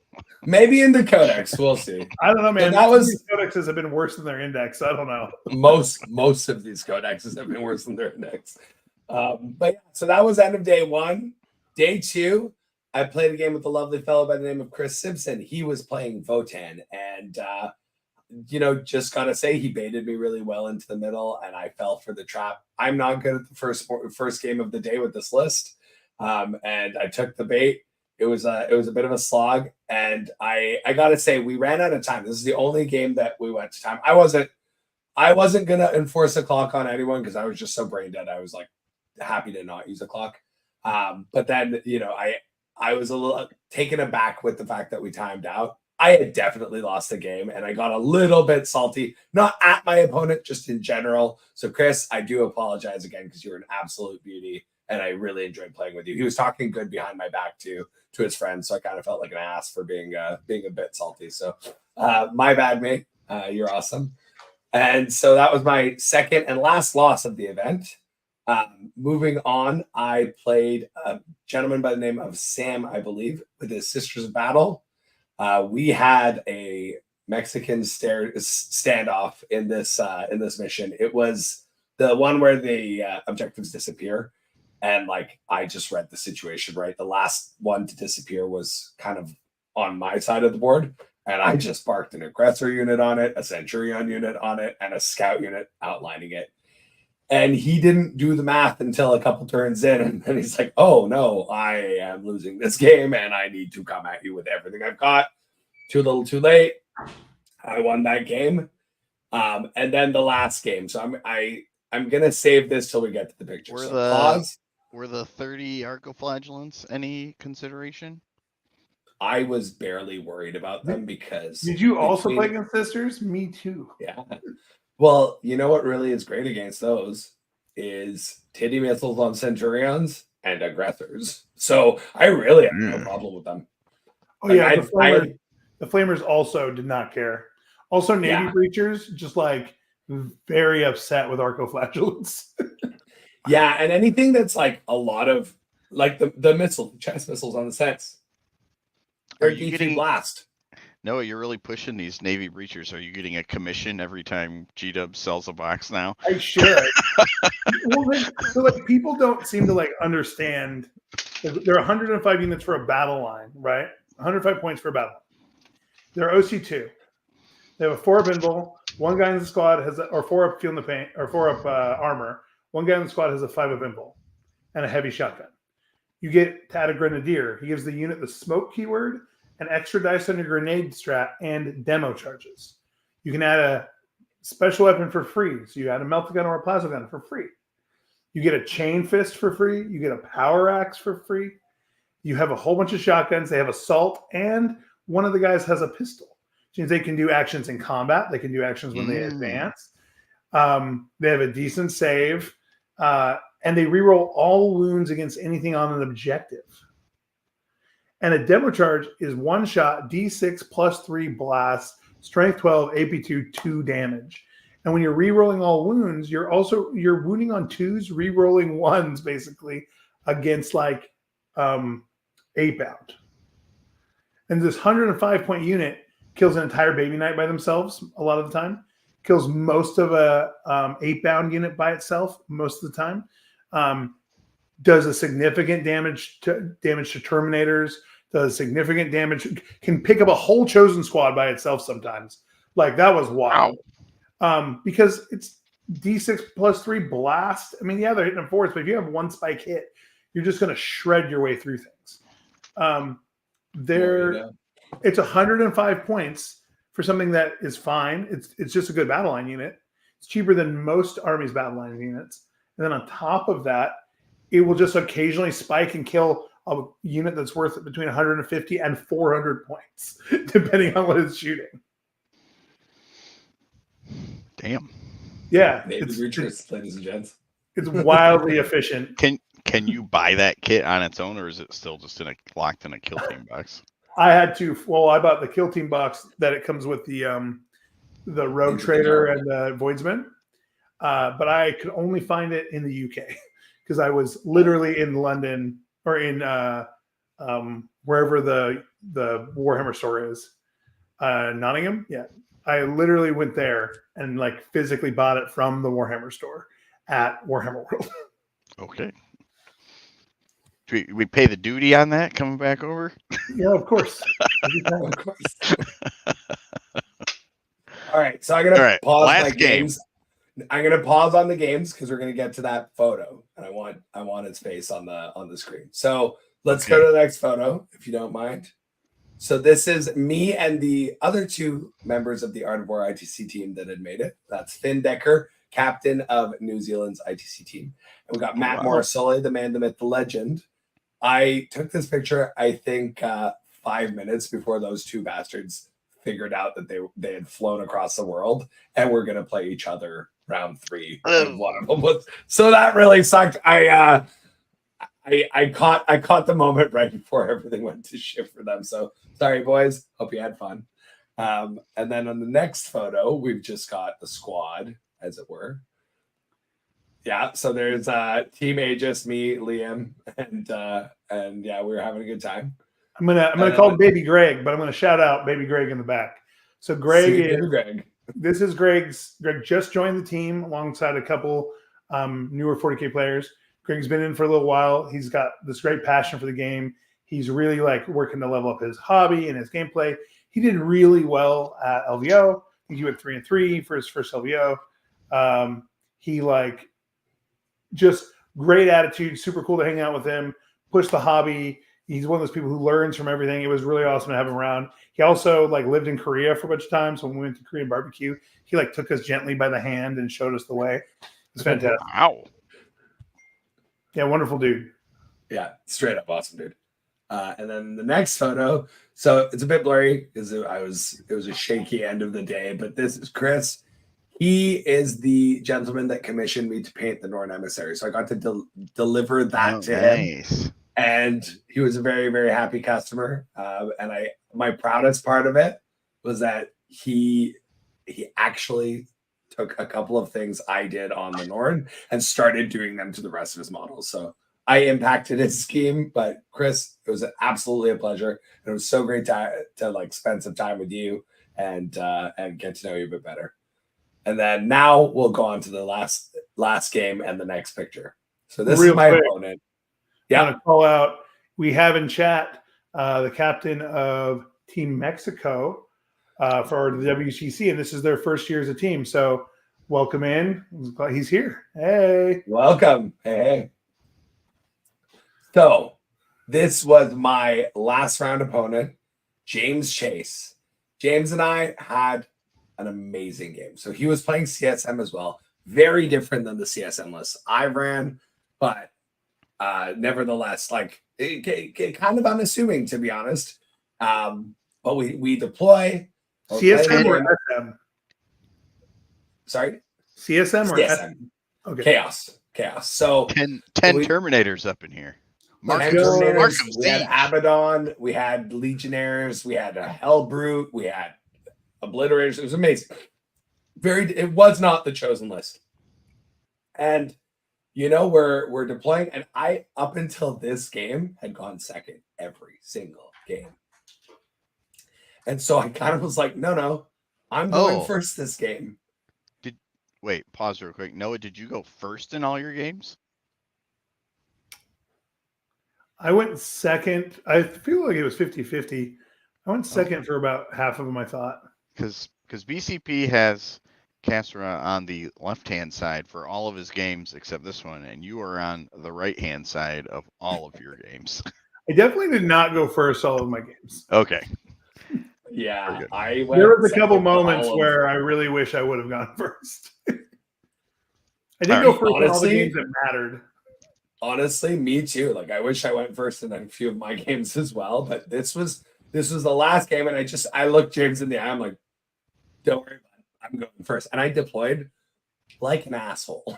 Maybe in the codex, we'll see. I don't know, man. These codexes have been worse than their index. So I don't know. Most of these codexes have been worse than their index. But yeah, so that was end of day 1. Day 2, I played a game with a lovely fellow by the name of Chris Simpson. He was playing Votan, and just gotta say he baited me really well into the middle, and I fell for the trap. I'm not good at the first game of the day with this list, and I took the bait. It was a bit of a slog, and I gotta say we ran out of time. This is the only game that we went to time. I wasn't gonna enforce a clock on anyone because I was just so brain dead. I was like happy to not use a clock, but then I was a little taken aback with the fact that we timed out. I had definitely lost the game, and I got a little bit salty, not at my opponent, just in general. So, Chris, I do apologize again because you're an absolute beauty, and I really enjoyed playing with you. He was talking good behind my back to his friends, so I kind of felt like an ass for being a bit salty. So, my bad, mate. You're awesome. And so that was my second and last loss of the event. Moving on, I played a gentleman by the name of Sam, I believe, with his Sisters of Battle. We had a Mexican standoff in this mission. It was the one where the objectives disappear, and like I just read the situation right. The last one to disappear was kind of on my side of the board, and I just sparked an aggressor unit on it, a Centurion unit on it, and a scout unit outlining it. And he didn't do the math until a couple turns in, and then he's like, "Oh no, I am losing this game, and I need to come at you with everything I've got." Too little, too late. I won that game, and then the last game. So I'm gonna save this till we get to the picture. Were the 30 arcoflagellants any consideration? I was barely worried about them because. Did you also play against Sisters? Me too. Yeah. Well, you know what really is great against those is titty missiles on Centurions and aggressors. So I really have no problem with them. Oh yeah, the Flamers also did not care. Also, Navy Breachers just like very upset with arcoflagellants. Yeah, and anything that's like a lot of like the chest missiles on the sets. Are you getting blast? No, you're really pushing these Navy Breachers. Are you getting a commission every time G-Dub sells a box now? I should. So like people don't seem to like understand. There are 105 units for a battle line, right? 105 points for a battle line. They're OC2. They have a 4-up invul. One guy in the squad has or 4-up feel in the paint or 4-up armor. One guy in the squad has a 5-up invul and a heavy shotgun. You get to add a grenadier. He gives the unit the smoke keyword, an extra dice on your grenade strat, and demo charges. You can add a special weapon for free. So you add a melta gun or a plasma gun for free. You get a chain fist for free. You get a power axe for free. You have a whole bunch of shotguns. They have assault, and one of the guys has a pistol. Which means they can do actions in combat. They can do actions when they advance. They have a decent save. And they reroll all wounds against anything on an objective. And a demo charge is 1 shot, D6 plus 3 blast, strength 12, AP2, 2 damage. And when you're rerolling all wounds, you're wounding on 2s, rerolling 1s basically against like 8 bound. And this 105-point unit kills an entire baby knight by themselves a lot of the time. Kills most of a 8 bound unit by itself most of the time. Does a significant damage to Terminators. Does significant damage. Can pick up a whole Chosen squad by itself sometimes. Like that was wild. Because it's D6 plus 3 blast. I mean, yeah, they're hitting them fours, but if you have one spike hit, you're just going to shred your way through things. It's 105 points for something that is fine. It's just a good battle line unit. It's cheaper than most armies' battle line units. And then on top of that, it will just occasionally spike and kill a unit that's worth between 150 and 400 points, depending on what it's shooting. Damn. Yeah. Ladies and gents. It's wildly efficient. Can you buy that kit on its own, or is it still just locked in a kill team box? I had to. Well, I bought the kill team box that it comes with the Road Trader and the Voidsman, but I could only find it in the UK because I was literally in London or in wherever the Warhammer store is, Nottingham. Yeah, I literally went there and like physically bought it from the Warhammer store at Warhammer World. Okay. Do we pay the duty on that coming back over? Yeah, of course. Of course. All right, so I'm gonna pause my games. I'm gonna pause on the games because we're gonna get to that photo, and I want its face on the screen. So let's go to the next photo, if you don't mind. So this is me and the other 2 members of the Art of War ITC team that had made it. That's Finn Decker, captain of New Zealand's ITC team, and we got Matt Morrisoli, the man, the myth, the legend. I took this picture, I think, 5 minutes before those 2 bastards figured out that they had flown across the world and were going to play each other round 3. And one of them was, so that really sucked. I caught the moment right before everything went to shit for them. So sorry, boys. Hope you had fun. And then on the next photo, we've just got the squad, as it were. Yeah, so there's Team Aegis, me, Liam, and yeah, we were having a good time. I'm gonna call Baby Greg, but I'm gonna shout out Baby Greg in the back. So Greg This is Greg just joined the team alongside a couple newer 40K players. Greg's been in for a little while. He's got this great passion for the game. He's really like working to level up his hobby and his gameplay. He did really well at LVO. I think he went 3-3 for his first LVO. He like just great attitude, super cool to hang out with him, push the hobby. He's one of those people who learns from everything. It was really awesome to have him around. He also like lived in Korea for a bunch of times. When we went to Korean barbecue, he like took us gently by the hand and showed us the way. It's fantastic. Wow. Yeah, wonderful dude. Yeah, straight up awesome dude. And then the next photo, so it's a bit blurry because it was a shaky end of the day, but this is Chris. He is the gentleman that commissioned me to paint the Norn Emissary. So I got to deliver that to him. And he was a very, very happy customer. And my proudest part of it was that he actually took a couple of things I did on the Norn and started doing them to the rest of his models. So I impacted his scheme, but Chris, it was absolutely a pleasure. And it was so great to like spend some time with you and get to know you a bit better. And then now we'll go on to the last game and the next picture. So this is my opponent. Yeah. I'm going to call out, we have in chat the captain of Team Mexico for the WCC, and this is their first year as a team. So welcome in. He's here. Hey. Welcome. Hey. So this was my last round opponent, James Chase. James and I had an amazing game. So he was playing CSM as well. Very different than the CSM list I ran, but nevertheless, like kind of unassuming, to be honest. But we deploy. CSM or SM? Sorry? CSM or CSM? Okay. Chaos. So 10 Terminators up in here. We had Abaddon, we had Legionnaires, we had a Hellbrute, we had Obliterators. It was amazing. It was not the chosen list. And we're deploying, and I, up until this game, had gone second every single game. And so I kind of was like, no, I'm going first this game. Wait, pause real quick. Noah, did you go first in all your games? I went second. I feel like it was 50-50. I went second for about half of them, I thought. Because BCP has Kasra on the left-hand side for all of his games except this one, and you are on the right-hand side of all of your games. I definitely did not go first all of my games. Okay. Yeah, there was a couple moments where I really wish I would have gone first. I did go first in all the games that mattered. Honestly, me too. Like, I wish I went first in a few of my games as well, but this was the last game, and I looked James in the eye. I'm like, don't worry about it. I'm going first. And I deployed like an asshole.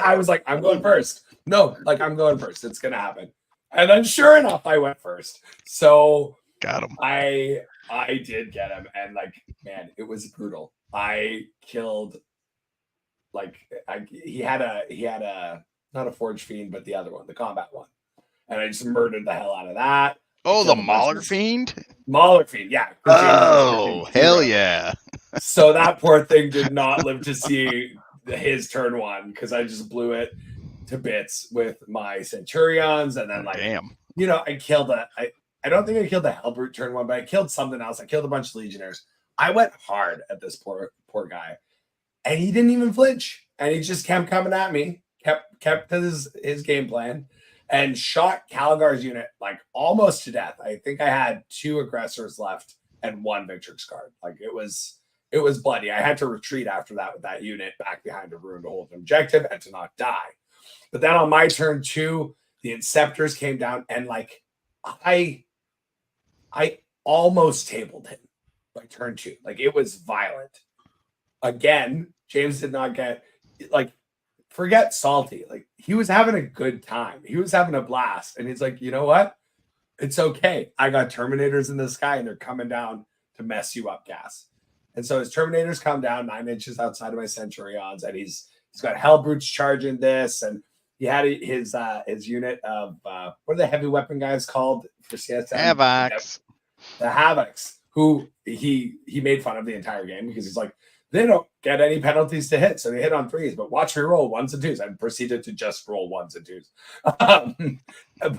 I was like, I'm going first. No, like, I'm going first. It's gonna happen. And then sure enough, I went first. So got him. I did get him, and like, man, it was brutal. I killed he had a not a Forge Fiend, but the other one, the combat one. And I just murdered the hell out of that. Oh, the Mauler Fiend? Mauler Fiend, yeah. Oh, hell yeah. So that poor thing did not live to see his turn one, because I just blew it to bits with my Centurions. And then, I killed I don't think I killed the Hellbrute turn one, but I killed something else. I killed a bunch of Legionnaires. I went hard at this poor guy. And he didn't even flinch. And he just kept coming at me, kept his game plan, and shot Caligar's unit like almost to death. I think I had 2 aggressors left and 1 Victrix card. Like, it was bloody. I had to retreat after that with that unit back behind a rune to hold an objective and to not die. But then on my turn 2, the Inceptors came down, and like I almost tabled him by turn 2. Like, it was violent. Again, James did not get, like, forget salty. Like, he was having a good time. He was having a blast. And he's like, you know what? It's okay. I got Terminators in the sky, and they're coming down to mess you up, Gas. And so his Terminators come down 9 inches outside of my Centurions, and he's got Hellbrutes charging this, and he had his unit of what are the heavy weapon guys called for CSM? Havocs. The Havocs, who he made fun of the entire game, because he's like, they don't get any penalties to hit, so they hit on 3s. But watch me roll 1s and 2s. I proceeded to just roll 1s and 2s.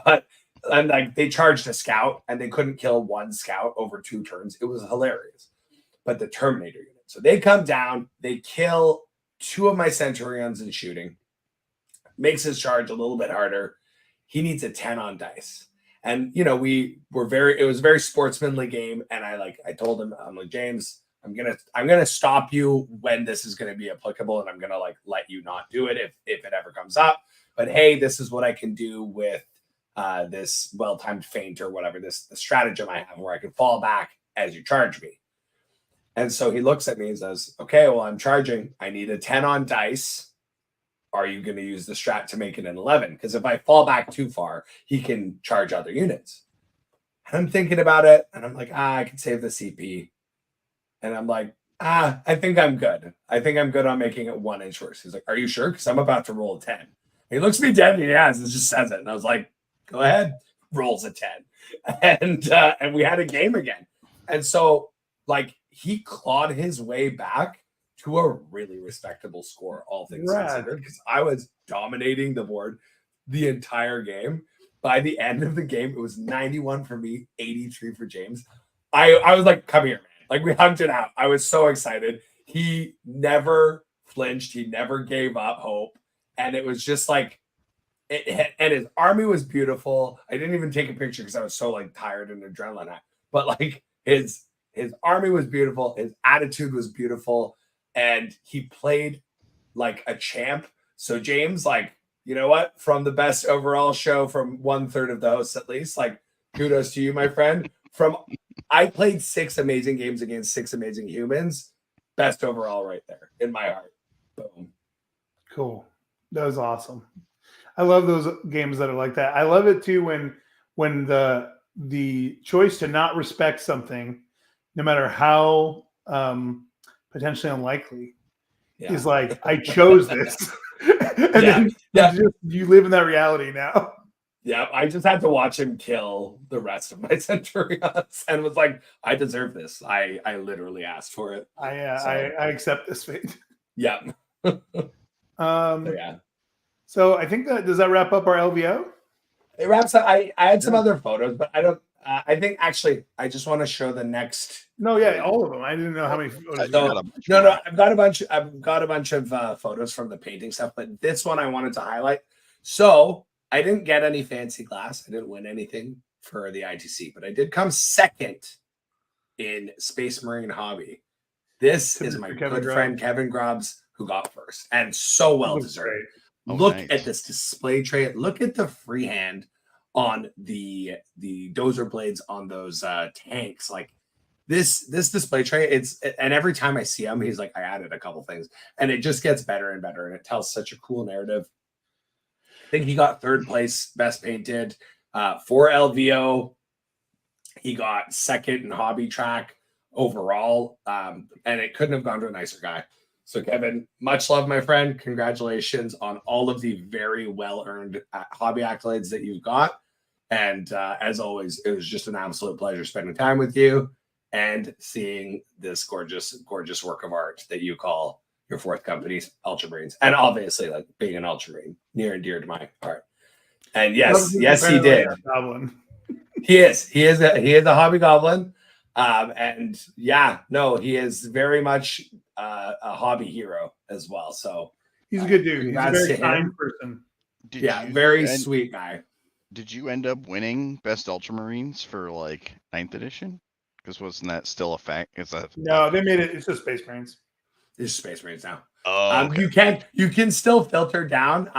But like, they charged a scout, and they couldn't kill 1 scout over 2 turns. It was hilarious. But the Terminator unit, so they come down, they kill 2 of my Centurions in shooting, makes his charge a little bit harder. He needs a 10 on dice. And it was a very sportsmanly game. And I told him, I'm like, James, I'm gonna stop you when this is gonna be applicable, and I'm gonna let you not do it if it ever comes up. But hey, this is what I can do with this well-timed feint or whatever, the stratagem I have, where I can fall back as you charge me. And so he looks at me and says, okay, well, I'm charging. I need a 10 on dice. Are you going to use the strat to make it an 11? Because if I fall back too far, he can charge other units. And I'm thinking about it, and I'm like, I can save the CP. And I'm like, I think I'm good. I think I'm good on making it 1 inch worse. He's like, are you sure? Because I'm about to roll a 10. And he looks me dead in the eyes and just says it. And I was like, go ahead. Rolls a 10. And we had a game again. And so, he clawed his way back to a really respectable score, all things considered, because I was dominating the board the entire game. By the end of the game, it was 91 for me, 83 for James. I was like, come here, man. Like, we hugged it out. I was so excited. He never flinched. He never gave up hope. And it was just like, and his army was beautiful. I didn't even take a picture because I was so tired and adrenaline. But his army was beautiful. His attitude was beautiful. And he played like a champ. So James, you know what? From the best overall show from 1/3 of the hosts, at least, kudos to you, my friend. I played 6 amazing games against 6 amazing humans. Best overall right there in my heart. Boom. Cool. That was awesome. I love those games that are like that. I love it too when the choice to not respect something, no matter how potentially unlikely, is I chose this. And Yeah, then you live in that reality now. Yeah, I just had to watch him kill the rest of my Centurions and was like, I deserve this. I literally asked for it. I accept this fate. Yeah. Yeah. So I think does that wrap up our LVO? It wraps up. I had some other photos, but I don't. I think actually, I just want to show the next. No, yeah, all of them. I didn't know how many photos. No, I've got a bunch. I've got a bunch of photos from the painting stuff, but this one I wanted to highlight. So I didn't get any fancy glass. I didn't win anything for the ITC, but I did come second in Space Marine Hobby. This is my good friend Kevin Grubbs who got first, and so well deserved. Look at this display tray. Look at the freehand on the dozer blades on those tanks. Like this display tray, and every time I see him, he's like, I added a couple things, and it just gets better and better, and it tells such a cool narrative. I think he got third place, best painted for LVO. He got second in hobby track overall, and it couldn't have gone to a nicer guy. So, Kevin, much love, my friend. Congratulations on all of the very well-earned hobby accolades that you've got. And as always, it was just an absolute pleasure spending time with you and seeing this gorgeous, gorgeous work of art that you call your fourth company, Ultramarines. And obviously, like being an Ultramarine, near and dear to my heart. And yes, he did. He is a hobby goblin. And yeah, no, he is very much a hobby hero as well. So he's a good dude. He's a very kind person. Very sweet guy. Did you end up winning Best Ultramarines for like 9th edition? Because wasn't that still a fact? No, they made it. It's just Space Marines. It's just Space Marines now. Oh, okay. You can still filter down.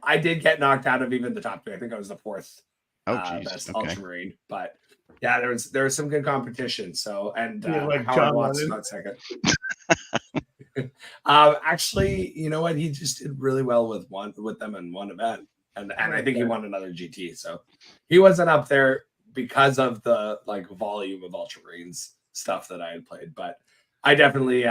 I did get knocked out of even the top 3. I think I was the 4th best Ultramarine, but yeah, there was some good competition. So like Howard Watts got second. Actually, you know what? He just did really well with them in one event, and I think he won another GT. So he wasn't up there because of the like volume of Ultramarines stuff that I had played, but I definitely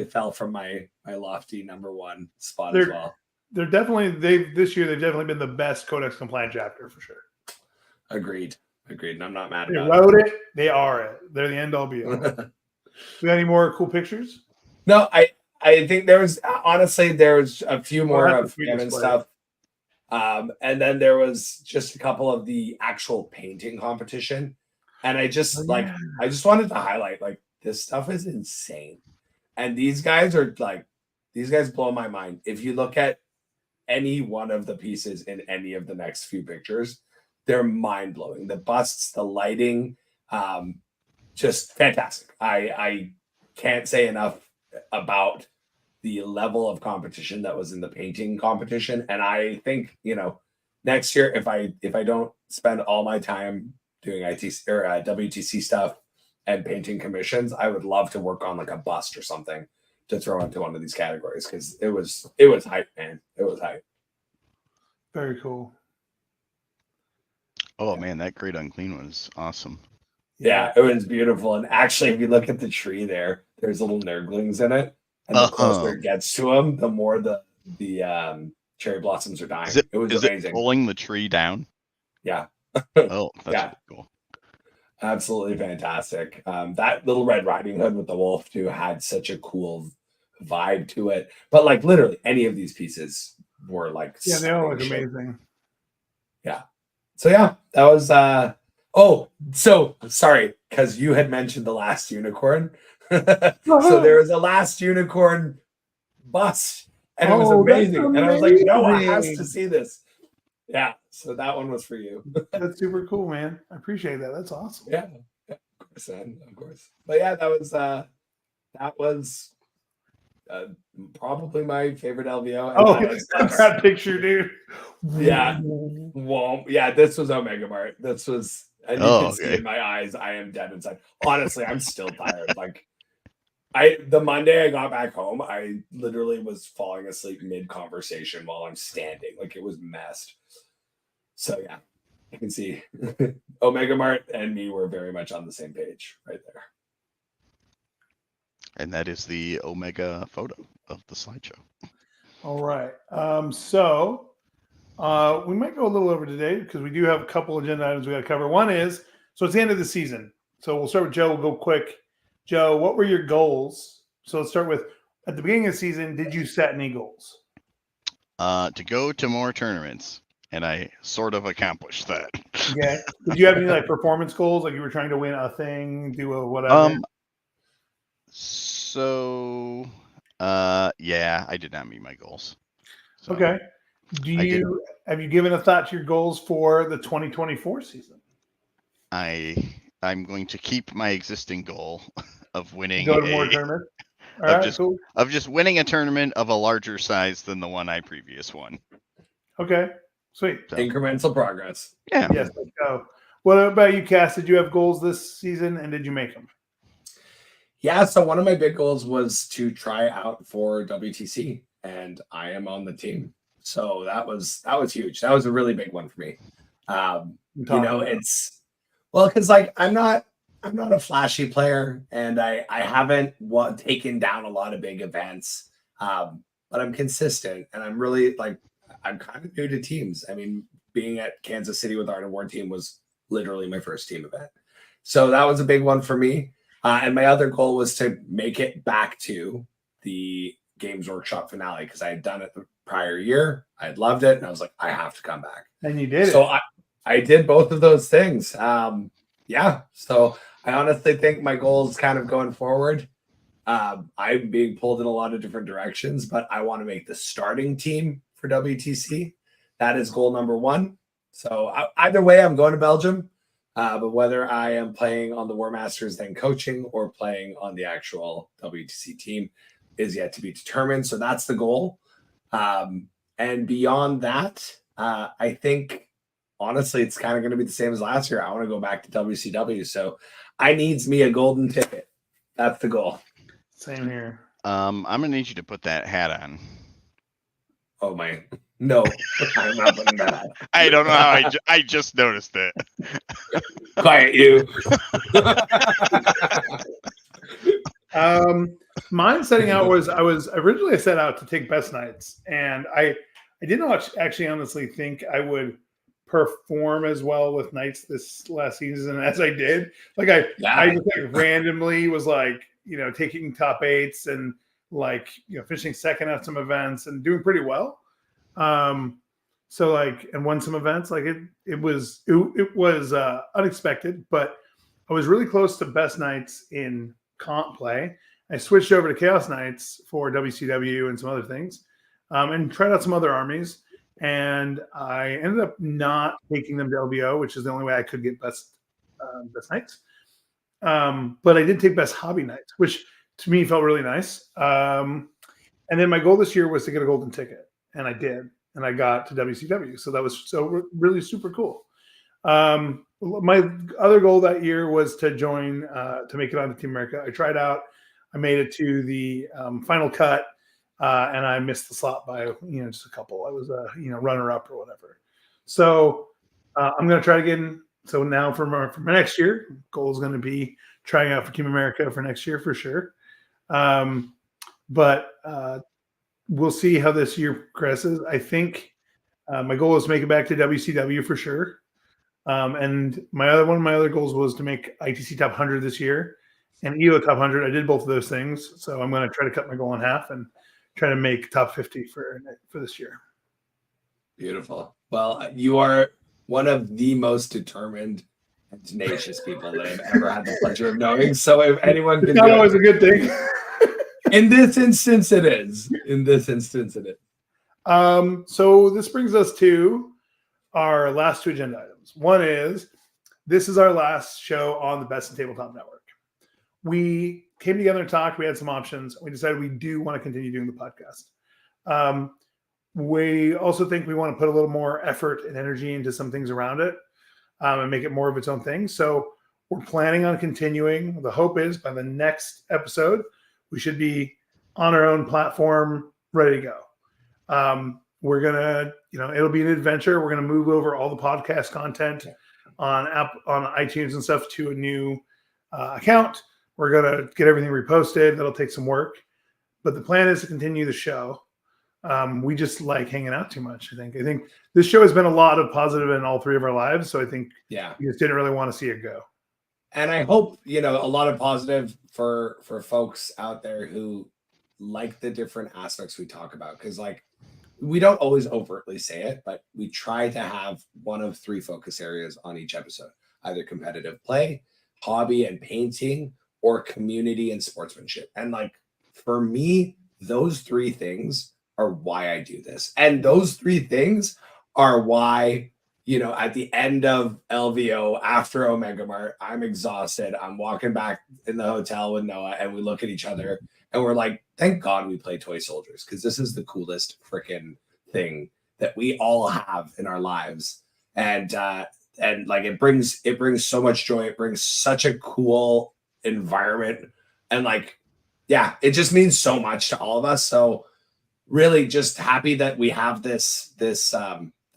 fell from my lofty number 1 spot as well. This year they've definitely been the best Codex compliant chapter for sure. Agreed. And I'm not mad about it. They wrote it. They are it. They're the end all be all. We got any more cool pictures? No, I think there was a few more of Kevin stuff. And then there was just a couple of the actual painting competition. And I just wanted to highlight, like, this stuff is insane. And these guys blow my mind. If you look at any one of the pieces in any of the next few pictures, they're mind-blowing. The busts, the lighting, just fantastic. I can't say enough about the level of competition that was in the painting competition. And I think, next year, if I don't spend all my time doing ITC or WTC stuff and painting commissions, I would love to work on like a bust or something to throw into one of these categories, because it was hype, man. It was hype. Very cool. Oh man, that Great Unclean was awesome. Yeah, it was beautiful. And actually, if you look at the tree there's little nurglings in it. And the closer it gets to them, the more the cherry blossoms are dying. It was amazing. Is it pulling the tree down? Yeah. Oh, that's really cool. Absolutely fantastic. That little Red Riding Hood with the wolf too had such a cool vibe to it. But like literally any of these pieces were like, yeah, they all look amazing. Yeah. So yeah, that was so sorry, because you had mentioned the last unicorn. So there was a last unicorn bust, and it was amazing. And I was like, Noah has to see this. Yeah, so that one was for you. That's super cool, man. I appreciate that. That's awesome. Yeah, of course, man. Of course. But yeah, that was probably my favorite LVO. Oh, that picture, dude. Yeah. Well, yeah, this was Omega Mart. This was, and you can see in my eyes, I am dead inside. Honestly, I'm still tired. Like, the Monday I got back home, I literally was falling asleep mid-conversation while I'm standing. Like, it was messed. So yeah, you can see Omega Mart and me were very much on the same page right there. And that is the Omega photo of the slideshow. All right. We might go a little over today because we do have a couple agenda items we got to cover. One is, so it's the end of the season. So we'll start with Joe. We'll go quick. Joe, what were your goals? So let's start with, at the beginning of the season, did you set any goals? To go to more tournaments, and I sort of accomplished that. Okay. Did you have any like performance goals? Like you were trying to win a thing, do a whatever? Yeah, I did not meet my goals. So Okay. Have you given a thought to your goals for the 2024 season? I'm going to keep my existing goal of winning Go to more tournaments. All of right, just cool. of just winning a tournament of a larger size than the one I previous won. Okay, sweet. So, Incremental progress. yeah. Yes, let's go. What about you, Cass? Did you have goals this season, and did you make them? Yeah, so one of my big goals was to try out for WTC, and I am on the team. So that was huge. That was a really big one for me. It's because like I'm not a flashy player, and I haven't taken down a lot of big events, but I'm consistent, and I'm really like I'm kind of new to teams. I mean, being at Kansas City with our award team was literally my first team event, so that was a big one for me. And my other goal was to make it back to the Games Workshop finale because I had done it the prior year. I had loved it, and I was like, I have to come back. And you did so I did both of those things. So I honestly think my goals kind of going forward, I'm being pulled in a lot of different directions, but I want to make the starting team for WTC. That is goal number one. So either way, I'm going to Belgium. But whether I am playing on the War Masters then coaching or playing on the actual WTC team is yet to be determined. So that's the goal. And beyond that, I think, honestly, it's kind of going to be the same as last year. I want to go back to WCW. So I needs me a golden ticket. That's the goal. Same here. I'm going to need you to put that hat on. Oh, my. No, I'm not putting that on. I don't know how I just noticed it. Quiet you. Mine setting out was I set out to take best nights, and I didn't actually honestly think I would perform as well with nights this last season as I did. Like I just like randomly was like, taking top eights and like, finishing second at some events and doing pretty well. So like, and won some events. Like it was unexpected, but I was really close to best nights in comp play. I switched over to chaos nights for WCW and some other things, and tried out some other armies. And I ended up not taking them to LVO, which is the only way I could get best nights. But I did take best hobby nights, which to me felt really nice. And then my goal this year was to get a golden ticket, and I did, and I got to WCW. So that was really super cool. My other goal that year was to join, to make it onto Team America. I tried out, I made it to the final cut, and I missed the slot by, just a couple. I was a, runner up or whatever. So I'm going to try again. So now for my next year, goal is going to be trying out for Team America for next year for sure. But we'll see how this year progresses. I think my goal is to make it back to WCW for sure. And one of my other goals was to make ITC top 100 this year and EO top 100. I did both of those things. So I'm going to try to cut my goal in half and try to make top 50 for this year. Beautiful. Well, you are one of the most determined and tenacious people that I've ever had the pleasure of knowing. So if anyone can, it's not always a good thing. In this instance, it is. So this brings us to our last two agenda items. One is, this is our last show on the Best in Tabletop Network. We came together and talked. We had some options. We decided we do want to continue doing the podcast. We also think we want to put a little more effort and energy into some things around it, and make it more of its own thing. So we're planning on continuing. The hope is by the next episode, we should be on our own platform, ready to go. We're going to, it'll be an adventure. We're going to move over all the podcast content on iTunes and stuff to a new account. We're going to get everything reposted. That'll take some work. But the plan is to continue the show. We just like hanging out too much. I think this show has been a lot of positive in all three of our lives. So I think we just didn't really want to see it go. And I hope, a lot of positive for folks out there who like the different aspects we talk about. Because we don't always overtly say it, but we try to have one of three focus areas on each episode, either competitive play, hobby and painting, or community and sportsmanship. And for me, those three things are why I do this. And those three things are why, at the end of LVO after Omega Mart, I'm exhausted. I'm walking back in the hotel with Noah and we look at each other and we're like, thank God we play Toy Soldiers, because this is the coolest freaking thing that we all have in our lives. And it brings so much joy. It brings such a cool environment. And it just means so much to all of us. So really just happy that we have this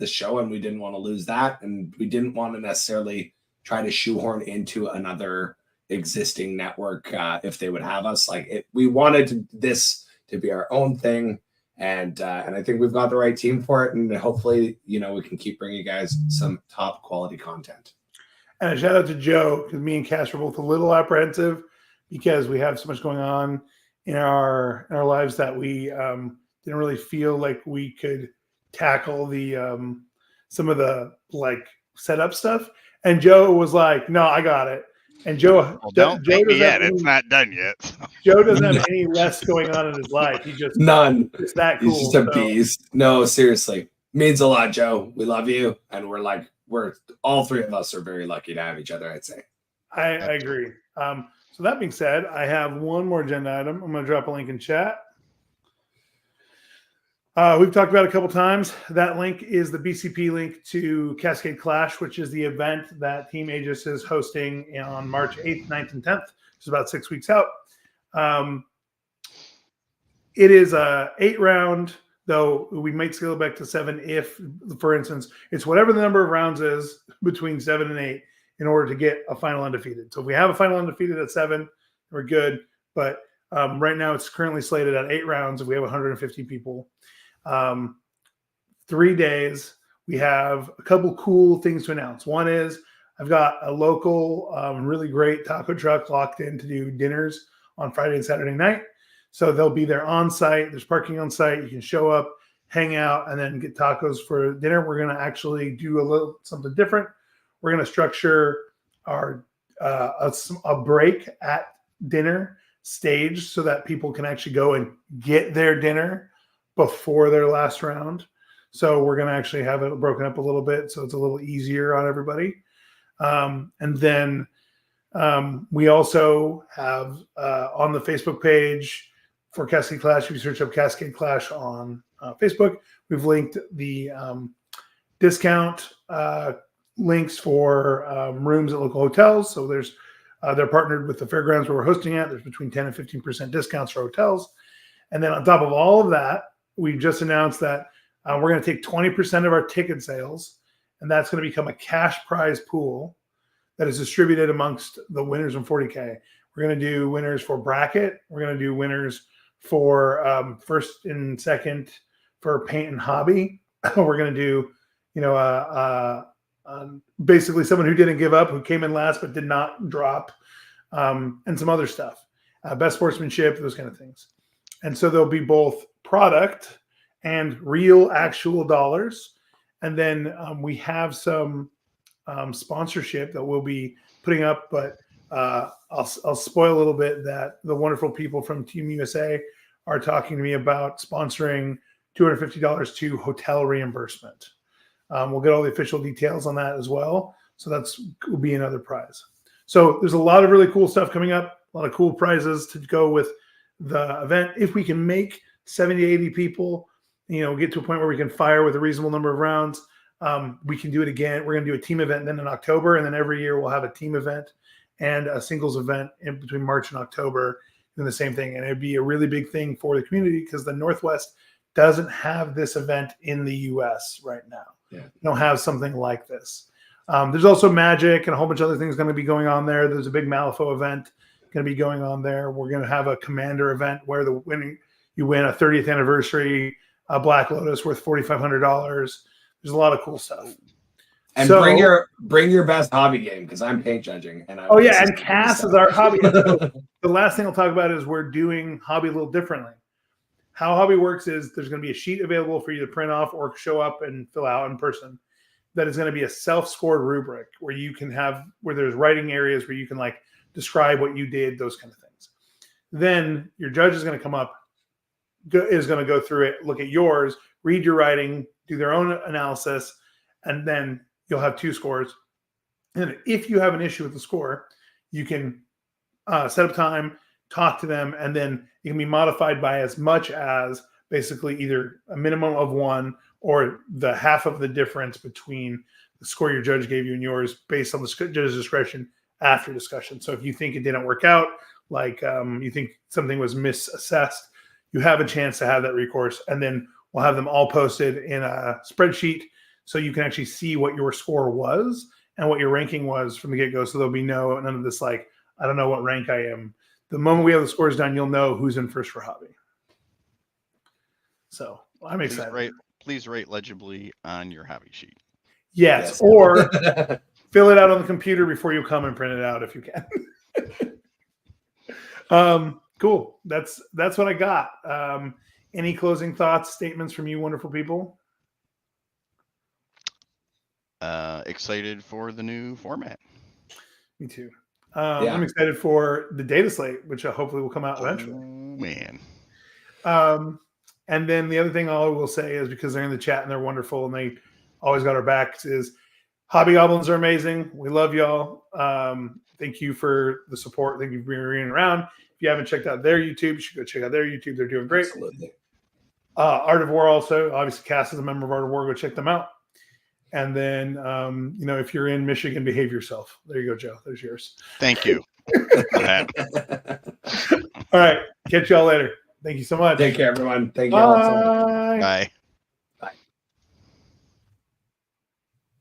show, and we didn't want to lose that. And we didn't want to necessarily try to shoehorn into another existing network if they would have us. We wanted this to be our own thing. And I think we've got the right team for it. And hopefully, we can keep bringing you guys some top quality content. And a shout out to Joe, because me and Cass are both a little apprehensive because we have so much going on in our lives that we didn't really feel like we could tackle the some of the setup stuff. And Joe was like, "No, I got it." And Joe, don't thank me yet. It's not done yet. Joe doesn't have any less going on in his life. He just none. It's that cool. He's just a beast. No, seriously, means a lot, Joe. We love you, and we're all three of us are very lucky to have each other. I'd say. I agree. So that being said, I have one more agenda item. I'm going to drop a link in chat. We've talked about it a couple times. That link is the BCP link to Cascade Clash, which is the event that Team Aegis is hosting on March 8th, 9th, and 10th, which is about 6 weeks out. It is a 8-round, though we might scale it back to 7 if, for instance, it's whatever the number of rounds is between 7 and 8 in order to get a final undefeated. So if we have a final undefeated at 7, we're good. But right now it's currently slated at 8 rounds if we have 150 people. 3 days. We have a couple cool things to announce. One is I've got a local, really great taco truck locked in to do dinners on Friday and Saturday night. So they'll be there on site. There's parking on site. You can show up, hang out, and then get tacos for dinner. We're going to actually do a little something different. We're going to structure our a break at dinner stage so that people can actually go and get their dinner before their last round. So we're going to actually have it broken up a little bit so it's a little easier on everybody. And then we also have on the Facebook page for Cascade Clash, if you search up Cascade Clash on Facebook, we've linked the discount links for rooms at local hotels. So there's they're partnered with the fairgrounds where we're hosting at. There's between 10 and 15% discounts for hotels. And then on top of all of that, we've just announced that we're going to take 20% of our ticket sales, and that's going to become a cash prize pool that is distributed amongst the winners in 40K. We're going to do winners for bracket. We're going to do winners for first and second for paint and hobby. We're going to do, basically someone who didn't give up, who came in last but did not drop, and some other stuff. Best sportsmanship, those kind of things. And so there'll be both product and real actual dollars. And then we have some sponsorship that we'll be putting up, but I'll spoil a little bit that the wonderful people from Team USA are talking to me about sponsoring $250 to hotel reimbursement. We'll get all the official details on that as well. So will be another prize. So there's a lot of really cool stuff coming up, a lot of cool prizes to go with the event. If we can make 70, 80 people, get to a point where we can fire with a reasonable number of rounds, we can do it again. We're going to do a team event then in October, and then every year we'll have a team event and a singles event in between March and October doing the same thing. And it'd be a really big thing for the community because the Northwest doesn't have this event in the U.S. right now. Yeah. We don't have something like this. There's also Magic and a whole bunch of other things going to be going on there. There's a big Malifaux event going to be going on there. We're going to have a Commander event where you win a 30th anniversary a Black Lotus worth $4,500. There's a lot of cool stuff. And So- bring your best hobby game because I'm paint judging. And Oh yeah, and Cass is our hobby. So the last thing I'll talk about is we're doing hobby a little differently. How hobby works is there's going to be a sheet available for you to print off or show up and fill out in person. That is going to be a self-scored rubric where you can have where there's writing areas where you can like describe what you did, those kind of things. Then your judge is going to come up, is going to go through it, look at yours, read your writing, do their own analysis, and then you'll have 2 scores. And if you have an issue with the score, you can set up time, talk to them, and then it can be modified by as much as basically either a minimum of 1 or the half of the difference between the score your judge gave you and yours based on the judge's discretion after discussion. So if you think it didn't work out, like you think something was misassessed, you have a chance to have that recourse. And then we'll have them all posted in a spreadsheet so you can actually see what your score was and what your ranking was from the get-go. So there'll be none of this like, I don't know what rank I am. The moment we have the scores done, you'll know who's in first for hobby. So I'm excited. Please write legibly on your hobby sheet. Yes. Or fill it out on the computer before you come and print it out if you can. Cool. That's what I got. Any closing thoughts, statements from you wonderful people? Excited for the new format. Me too. I'm excited for the data slate, which hopefully will come out eventually. Oh, man. And then the other thing I will say is because they're in the chat and they're wonderful and they always got our backs is Hobby Goblins are amazing. We love y'all. Thank you for the support. Thank you for being around. If you haven't checked out their YouTube, you should go check out their YouTube. They're doing great. Absolutely. Art of War also. Obviously, Cass is a member of Art of War. Go check them out. And then, if you're in Michigan, behave yourself. There you go, Joe. There's yours. Thank you. All right. Catch y'all later. Thank you so much. Take care, everyone. Thank you all so much. Bye. Bye.